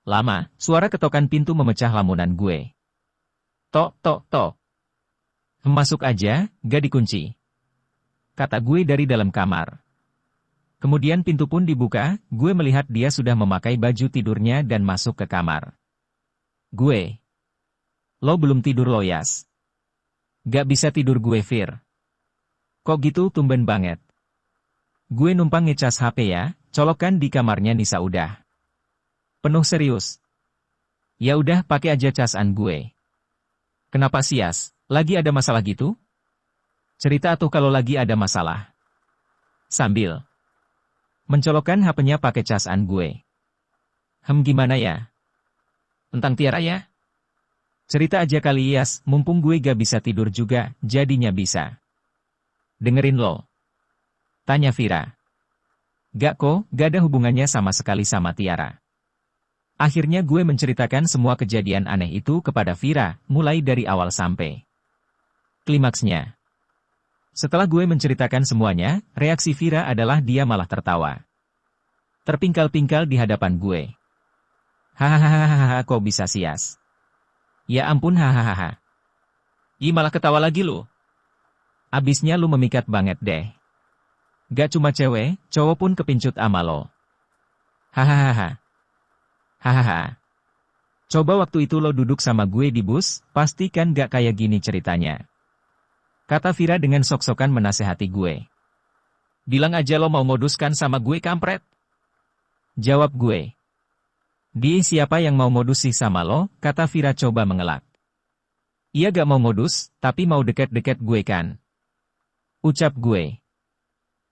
lama, suara ketokan pintu memecah lamunan gue. Tok, tok, tok. Masuk aja, gak dikunci. Kata gue dari dalam kamar. Kemudian pintu pun dibuka, gue melihat dia sudah memakai baju tidurnya dan masuk ke kamar. Gue. Lo belum tidur lo Yas? Gak bisa tidur gue Fir. Kok gitu tumben banget? Gue numpang ngecas HP ya, colokan di kamarnya Nisa udah penuh serius. Ya udah pakai aja casan gue. Kenapa sih Yas? Lagi ada masalah gitu? Cerita tuh kalau lagi ada masalah. Sambil mencolokkan HP-nya pakai casan gue. Gimana ya? Tentang Tiara ya? Cerita aja kali Yas, mumpung gue gak bisa tidur juga, jadinya bisa dengerin lo. Tanya Vira. Gak kok, gak ada hubungannya sama sekali sama Tiara. Akhirnya gue menceritakan semua kejadian aneh itu kepada Vira, mulai dari awal sampai klimaksnya. Setelah gue menceritakan semuanya, reaksi Vira adalah dia malah tertawa. Terpingkal-pingkal di hadapan gue. Hahaha, kok bisa sias? Ya ampun hahaha. Ih malah ketawa lagi lu. Abisnya lu memikat banget deh. Gak cuma cewek, cowok pun kepincut ama lo. Hahaha. Hahaha. Coba waktu itu lo duduk sama gue di bus, pasti kan gak kayak gini ceritanya. Kata Vira dengan sok-sokan menasehati gue. Bilang aja lo mau moduskan sama gue kampret. Jawab gue. Di siapa yang mau modus sih sama lo, kata Vira coba mengelak. Ia gak mau modus, tapi mau deket-deket gue kan. Ucap gue.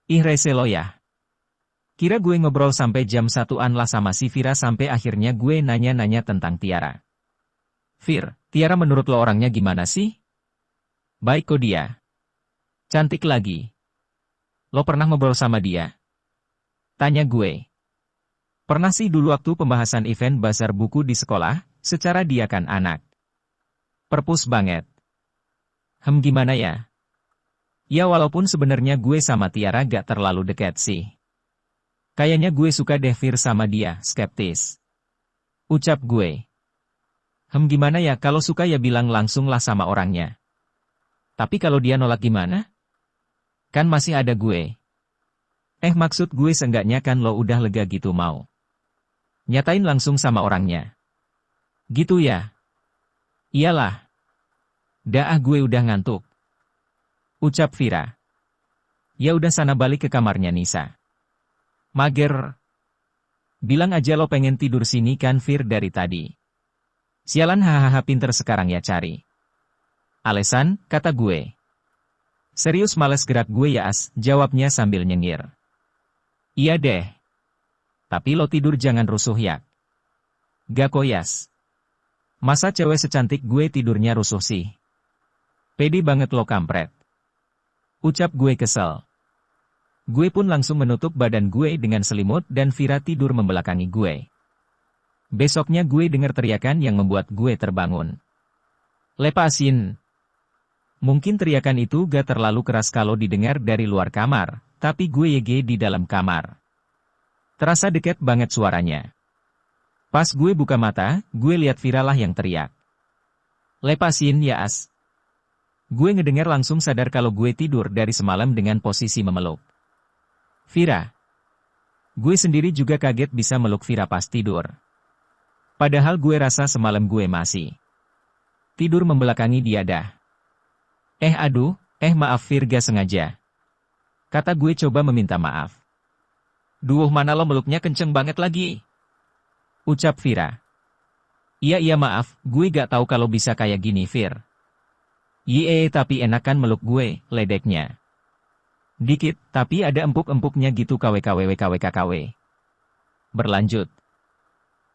Ih rese lo ya. Kira gue ngobrol sampai jam 1-an lah sama si Vira sampai akhirnya gue nanya-nanya tentang Tiara. Fir, Tiara menurut lo orangnya gimana sih? Baik kok dia. Cantik lagi. Lo pernah ngobrol sama dia? Tanya gue. Pernah sih dulu waktu pembahasan event bazar buku di sekolah, secara dia kan anak. Perpus banget. Gimana ya? Ya walaupun sebenarnya gue sama Tiara gak terlalu dekat sih. Kayaknya gue suka deh Fir sama dia, skeptis. Ucap gue. Gimana ya kalau suka ya bilang langsung lah sama orangnya. Tapi kalau dia nolak gimana? Kan masih ada gue. Maksud gue seenggaknya kan lo udah lega gitu mau. Nyatain langsung sama orangnya. Gitu ya? Iyalah. Dah gue udah ngantuk. Ucap Vira. Ya udah sana balik ke kamarnya Nisa. Mager. Bilang aja lo pengen tidur sini kan Fir dari tadi. Sialan hahaha pinter sekarang ya cari. Alesan, kata gue. Serius males gerak gue ya As, jawabnya sambil nyengir. Iya deh. Tapi lo tidur jangan rusuh ya. Gak koyas. Masa cewek secantik gue tidurnya rusuh sih? Pede banget lo kampret. Ucap gue kesel. Gue pun langsung menutup badan gue dengan selimut dan Vira tidur membelakangi gue. Besoknya gue dengar teriakan yang membuat gue terbangun. Lepasin. Mungkin teriakan itu gak terlalu keras kalau didengar dari luar kamar, tapi gue YG di dalam kamar. Terasa deket banget suaranya. Pas gue buka mata, gue lihat Vira lah yang teriak. Lepasin ya As. Gue ngedengar langsung sadar kalau gue tidur dari semalam dengan posisi memeluk Vira. Gue sendiri juga kaget bisa meluk Vira pas tidur. Padahal gue rasa semalam gue masih tidur membelakangi dia dah. Aduh, maaf Fir gak sengaja. Kata gue coba meminta maaf. Duh mana lo meluknya kenceng banget lagi. Ucap Vira. Iya maaf, gue gak tahu kalau bisa kayak gini Fir. Tapi enakan meluk gue, ledeknya. Dikit, tapi ada empuk-empuknya gitu kwkwkwkwkw. Berlanjut.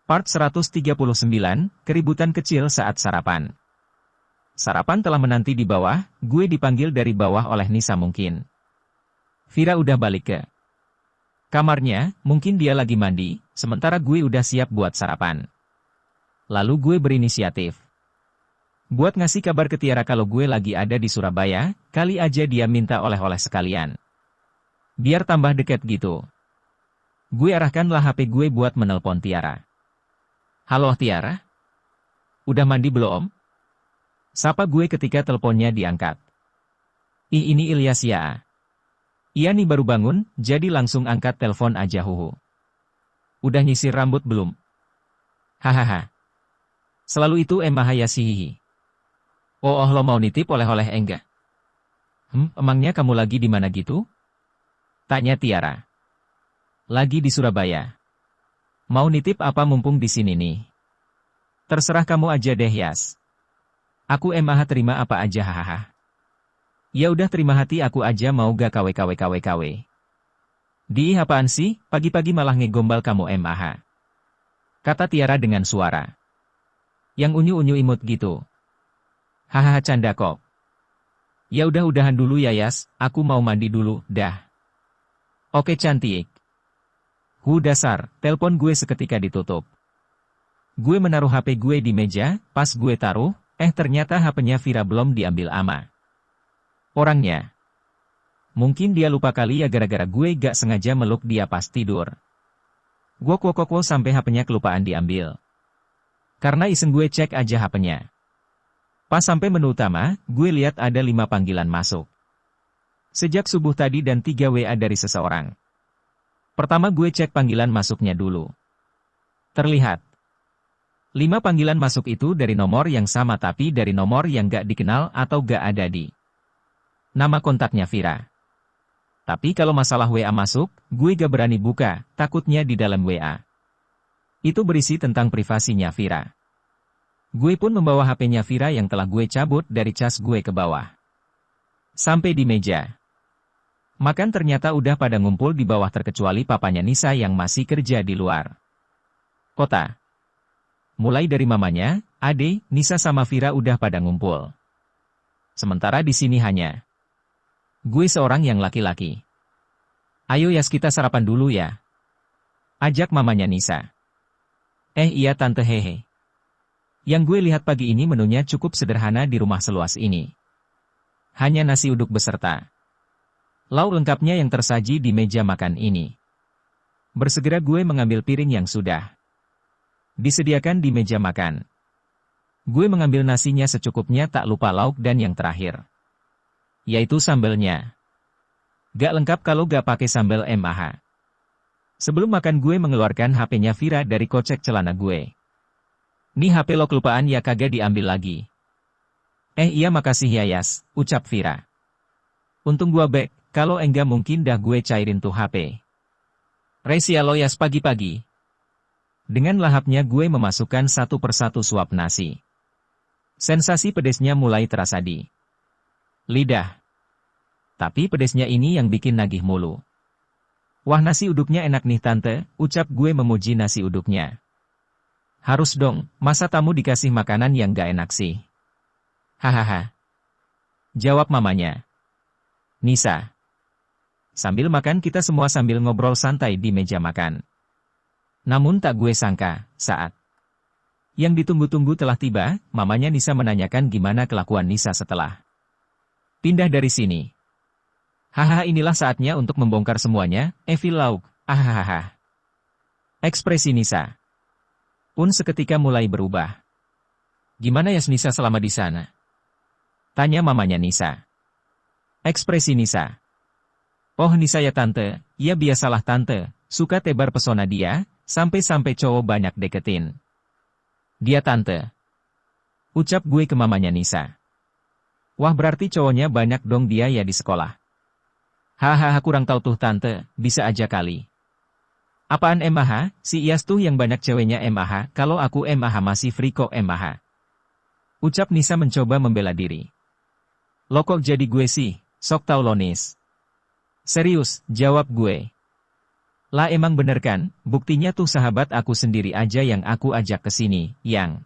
Part 139, keributan kecil saat sarapan. Sarapan telah menanti di bawah, gue dipanggil dari bawah oleh Nisa mungkin. Vira udah balik ke kamarnya, mungkin dia lagi mandi, sementara gue udah siap buat sarapan. Lalu gue berinisiatif. Buat ngasih kabar ke Tiara kalau gue lagi ada di Surabaya, kali aja dia minta oleh-oleh sekalian. Biar tambah deket gitu. Gue arahkanlah HP gue buat menelpon Tiara. Halo Tiara? Udah mandi belum? Sapa gue ketika teleponnya diangkat. Ini Ilyas ya. Iya nih baru bangun, jadi langsung angkat telepon aja huhu. Udah nyisir rambut belum? Hahaha. Selalu itu ya hihi. Oh lo mau nitip oleh-oleh enggak? Emangnya kamu lagi di mana gitu? Tanya Tiara. Lagi di Surabaya. Mau nitip apa mumpung di sini nih? Terserah kamu aja deh Yas. Aku terima apa aja hahaha. Ya udah terima hati aku aja mau gak kwkwkwkw. Di apaan sih, pagi-pagi malah ngegombal kamu Kata Tiara dengan suara yang unyu-unyu imut gitu. Hahaha canda kok. Ya udah-udahan dulu ya Yas, aku mau mandi dulu, dah. Oke cantik. Dasar, telepon gue seketika ditutup. Gue menaruh HP gue di meja, pas gue taruh, ternyata HP-nya Vira belum diambil ama orangnya. Mungkin dia lupa kali ya gara-gara gue gak sengaja meluk dia pas tidur. Gue sampai HP-nya kelupaan diambil. Karena iseng gue cek aja HP-nya. Pas sampai menu utama, gue lihat ada 5 panggilan masuk. Sejak subuh tadi dan 3 WA dari seseorang. Pertama gue cek panggilan masuknya dulu. Terlihat 5 panggilan masuk itu dari nomor yang sama tapi dari nomor yang gak dikenal atau gak ada di nama kontaknya Vira. Tapi kalau masalah WA masuk, gue gak berani buka, takutnya di dalam WA itu berisi tentang privasinya Vira. Gue pun membawa HP-nya Vira yang telah gue cabut dari cas gue ke bawah. Sampai di meja makan ternyata udah pada ngumpul di bawah terkecuali papanya Nisa yang masih kerja di luar kota. Mulai dari mamanya, Ade, Nisa sama Vira udah pada ngumpul. Sementara di sini hanya gue seorang yang laki-laki. Ayo Yas kita sarapan dulu ya. Ajak mamanya Nisa. Iya tante hehe. Yang gue lihat pagi ini menunya cukup sederhana di rumah seluas ini. Hanya nasi uduk beserta lauk lengkapnya yang tersaji di meja makan ini. Bersegera gue mengambil piring yang sudah disediakan di meja makan. Gue mengambil nasinya secukupnya tak lupa lauk dan yang terakhir, yaitu sambelnya. Gak lengkap kalau gak pakai sambal MAH. Sebelum makan gue mengeluarkan HP-nya Vira dari kocek celana gue. Nih HP lo kelupaan ya kagak diambil lagi. Iya makasih ya Yas, ucap Vira. Untung gua back, kalau enggak mungkin dah gue cairin tuh HP. Resia lo Yas pagi-pagi. Dengan lahapnya gue memasukkan satu persatu suap nasi. Sensasi pedesnya mulai terasa di lidah. Tapi pedesnya ini yang bikin nagih mulu. Wah nasi uduknya enak nih tante, ucap gue memuji nasi uduknya. Harus dong, masa tamu dikasih makanan yang gak enak sih? Hahaha. Jawab mamanya Nisa. Sambil makan kita semua sambil ngobrol santai di meja makan. Namun tak gue sangka, saat yang ditunggu-tunggu telah tiba, mamanya Nisa menanyakan gimana kelakuan Nisa setelah pindah dari sini. Hahaha inilah saatnya untuk membongkar semuanya, Evil Lauk, ahahaha. Ekspresi Nisa pun seketika mulai berubah. Gimana ya Nisa selama di sana? Tanya mamanya Nisa. Ekspresi Nisa. Oh Nisa ya tante, ya biasalah tante, suka tebar pesona dia, sampai-sampai cowok banyak deketin dia tante. Ucap gue ke mamanya Nisa. Wah berarti cowoknya banyak dong dia ya di sekolah. Hahaha kurang tahu tuh tante, bisa aja kali. Apaan MAH, si Iyas tuh yang banyak ceweknya MAH, kalau aku MAH masih free kok MAH. Ucap Nisa mencoba membela diri. Lo kok jadi gue sih, sok tau lo Nis. Serius, jawab gue. Lah emang bener kan, buktinya tuh sahabat aku sendiri aja yang aku ajak ke sini, yang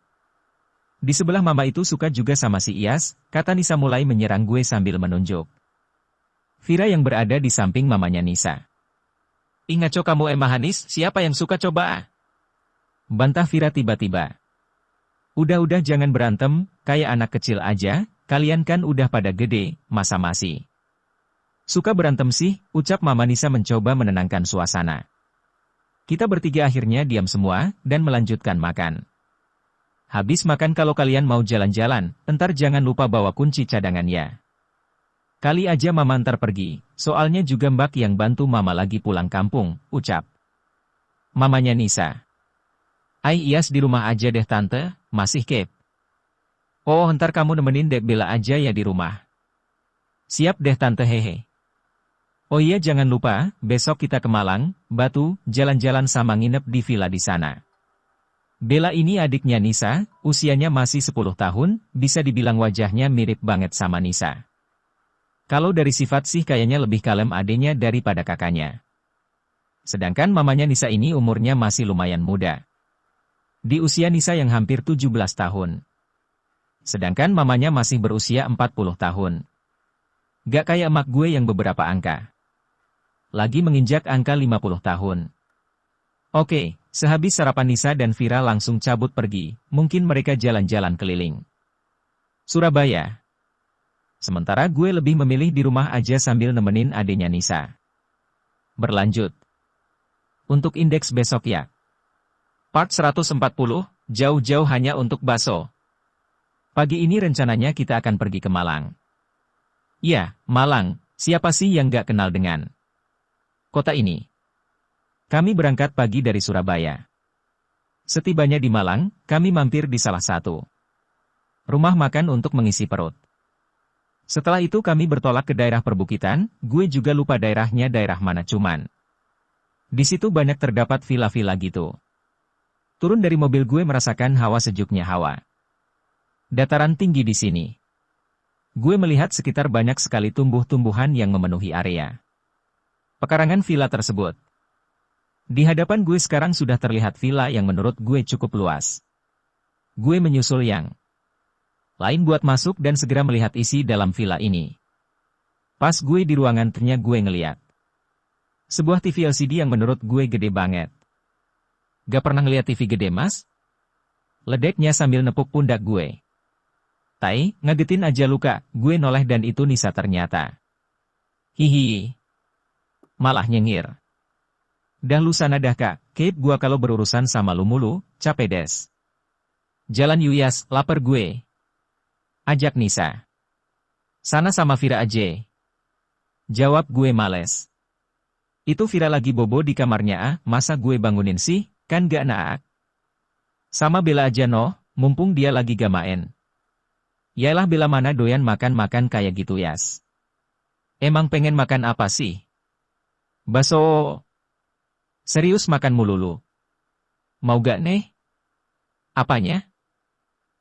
di sebelah mama itu suka juga sama si Iyas, kata Nisa mulai menyerang gue sambil menunjuk Vira yang berada di samping mamanya Nisa. Ih ngaco kamu Hanis, siapa yang suka coba? Bantah Vira tiba-tiba. Udah jangan berantem, kayak anak kecil aja, kalian kan udah pada gede, masa masih suka berantem sih, ucap Mama Nisa mencoba menenangkan suasana. Kita bertiga akhirnya diam semua, dan melanjutkan makan. Habis makan kalau kalian mau jalan-jalan, entar jangan lupa bawa kunci cadangan ya. Kali aja Mama ntar pergi, soalnya juga Mbak yang bantu Mama lagi pulang kampung, ucap mamanya Nisa. Iyas di rumah aja deh tante, masih kep. Oh ntar kamu nemenin Dek Bella aja ya di rumah. Siap deh tante hehe. Oh iya jangan lupa, besok kita ke Malang, Batu, jalan-jalan sama nginep di villa di sana. Bella ini adiknya Nisa, usianya masih 10 tahun, bisa dibilang wajahnya mirip banget sama Nisa. Kalau dari sifat sih kayaknya lebih kalem adiknya daripada kakaknya. Sedangkan mamanya Nisa ini umurnya masih lumayan muda. Di usia Nisa yang hampir 17 tahun. Sedangkan mamanya masih berusia 40 tahun. Gak kayak emak gue yang beberapa angka lagi menginjak angka 50 tahun. Oke, sehabis sarapan Nisa dan Vira langsung cabut pergi, mungkin mereka jalan-jalan keliling Surabaya. Sementara gue lebih memilih di rumah aja sambil nemenin adenya Nisa. Berlanjut. Untuk indeks besok ya. Part 140, jauh-jauh hanya untuk bakso. Pagi ini rencananya kita akan pergi ke Malang. Ya, Malang, siapa sih yang gak kenal dengan kota ini? Kami berangkat pagi dari Surabaya. Setibanya di Malang, kami mampir di salah satu rumah makan untuk mengisi perut. Setelah itu kami bertolak ke daerah perbukitan, gue juga lupa daerahnya daerah mana cuman. Di situ banyak terdapat villa-villa gitu. Turun dari mobil gue merasakan hawa sejuknya hawa dataran tinggi di sini. Gue melihat sekitar banyak sekali tumbuh-tumbuhan yang memenuhi area pekarangan villa tersebut. Di hadapan gue sekarang sudah terlihat villa yang menurut gue cukup luas. Gue menyusul yang lain buat masuk dan segera melihat isi dalam villa ini. Pas gue di ruangan ternyata gue ngeliat sebuah TV LCD yang menurut gue gede banget. Gak pernah ngeliat TV gede mas? Ledeknya sambil nepuk pundak gue. Tai, ngagetin aja luka, gue noleh dan itu Nisa ternyata. Hihi. Malah nyengir. Dah lu sana dah kak, keep gua kalau berurusan sama lu mulu, capek des. Jalan Yuyas, lapar gue. Ajak Nisa. Sana sama Vira aja. Jawab gue males. Itu Vira lagi bobo di kamarnya ah, masa gue bangunin sih, kan gak naak. Sama Bella aja noh, mumpung dia lagi gak main. Yaelah Bella mana doyan makan-makan kayak gitu yas. Emang pengen makan apa sih? Bakso. Serius makan mulu lu? Mau gak nih? Apanya?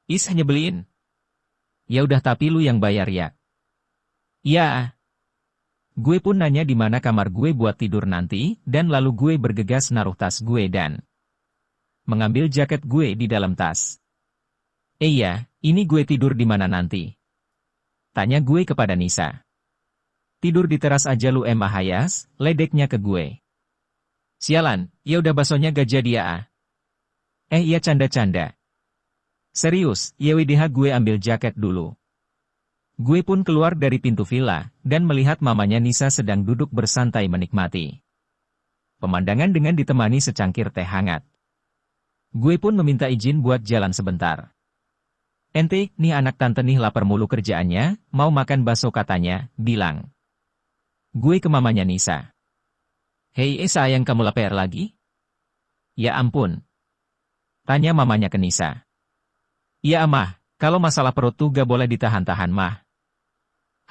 Is hanya beliin. Ya udah tapi lu yang bayar ya. Ya. Gue pun nanya di mana kamar gue buat tidur nanti, dan lalu gue bergegas naruh tas gue dan mengambil jaket gue di dalam tas. Iya, ini gue tidur di mana nanti? Tanya gue kepada Nisa. Tidur di teras aja lu emah hayas, ledeknya ke gue. Sialan, ya udah baksonya gak jadi ya ah. Iya canda-canda. Serius, YWDH gue ambil jaket dulu. Gue pun keluar dari pintu villa, dan melihat mamanya Nisa sedang duduk bersantai menikmati pemandangan dengan ditemani secangkir teh hangat. Gue pun meminta izin buat jalan sebentar. Ente, nih anak tante nih lapar mulu kerjaannya, mau makan bakso katanya, bilang. Gue ke mamanya Nisa. Hei sayang kamu lapar lagi? Ya ampun. Tanya mamanya ke Nisa. Ya amah, kalau masalah perut tuh gak boleh ditahan-tahan mah.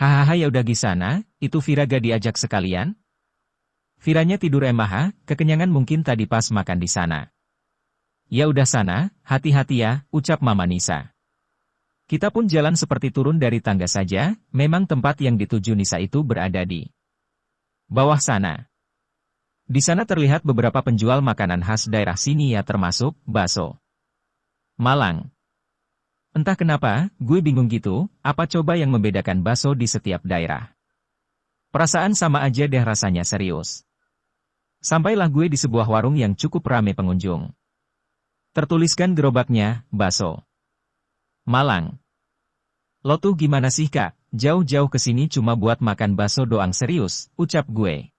Hahaha ya udah gisana, itu Vira gak diajak sekalian? Viranya tidur emah, kekenyangan mungkin tadi pas makan di sana. Ya udah sana, hati-hati ya, ucap Mama Nisa. Kita pun jalan seperti turun dari tangga saja, memang tempat yang dituju Nisa itu berada di bawah sana. Di sana terlihat beberapa penjual makanan khas daerah sini ya termasuk bakso Malang. Entah kenapa, gue bingung gitu, apa coba yang membedakan bakso di setiap daerah. Perasaan sama aja deh rasanya serius. Sampailah gue di sebuah warung yang cukup ramai pengunjung. Tertuliskan gerobaknya, bakso Malang. Lo tuh gimana sih kak, jauh-jauh ke sini cuma buat makan bakso doang serius, ucap gue.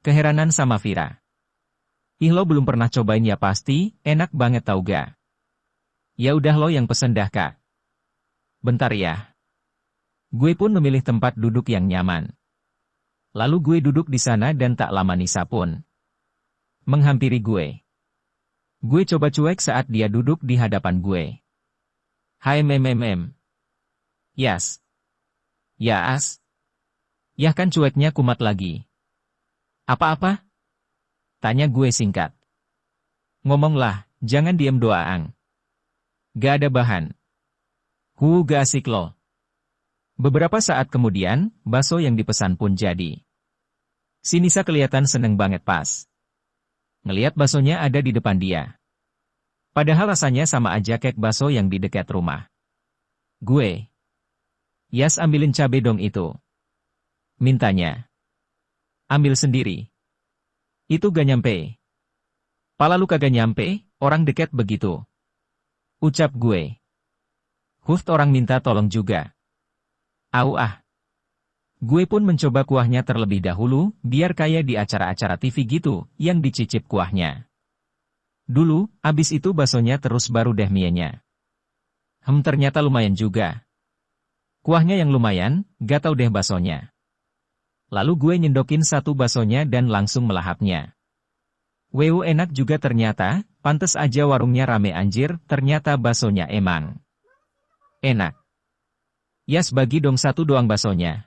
Keheranan sama Vira. Ih lo belum pernah cobain ya pasti, enak banget tau ga? Ya udah lo yang pesen dah kak. Bentar ya. Gue pun memilih tempat duduk yang nyaman. Lalu gue duduk di sana dan tak lama Nisa pun menghampiri gue. Gue coba cuek saat dia duduk di hadapan gue. Hai mem. Yas. Yaas. Yah kan cueknya kumat lagi. Apa-apa? Tanya gue singkat. Ngomonglah, jangan diem doang. Gak ada bahan. Gak asik loh. Beberapa saat kemudian, bakso yang dipesan pun jadi. Si Nisa kelihatan seneng banget pas ngeliat baksonya ada di depan dia. Padahal rasanya sama aja kayak bakso yang di dekat rumah gue. Yas ambilin cabe dong itu. Mintanya. Ambil sendiri. Itu gak nyampe. Pala lu kagak nyampe, orang dekat begitu. Ucap gue. Orang minta tolong juga. Au ah. Gue pun mencoba kuahnya terlebih dahulu, biar kayak di acara-acara TV gitu, yang dicicip kuahnya. Dulu, abis itu baksonya terus baru deh mienya. Ternyata lumayan juga. Kuahnya yang lumayan, gak tau deh baksonya. Lalu gue nyendokin satu baksonya dan langsung melahapnya. Weu enak juga ternyata, pantes aja warungnya rame anjir, ternyata baksonya emang enak. Yas bagi dong satu doang baksonya.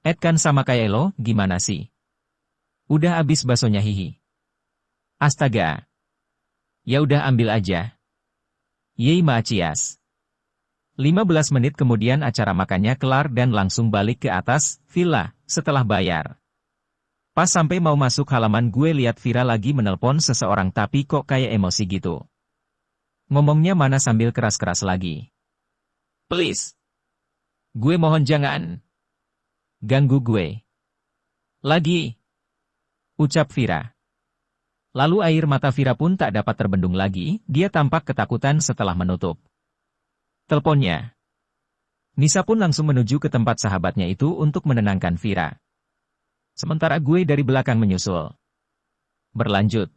Kan sama kayak lo, gimana sih? Udah abis baksonya hihi. Astaga. Ya udah ambil aja. Yey macias. 15 menit kemudian acara makannya kelar dan langsung balik ke atas villa setelah bayar. Pas sampai mau masuk halaman gue lihat Vira lagi menelpon seseorang tapi kok kayak emosi gitu. Ngomongnya mana sambil keras-keras lagi. Please. Gue mohon jangan. Ganggu gue. Lagi. Ucap Vira. Lalu air mata Vira pun tak dapat terbendung lagi, dia tampak ketakutan setelah menutup teleponnya. Nisa pun langsung menuju ke tempat sahabatnya itu untuk menenangkan Vira. Sementara gue dari belakang menyusul. Berlanjut.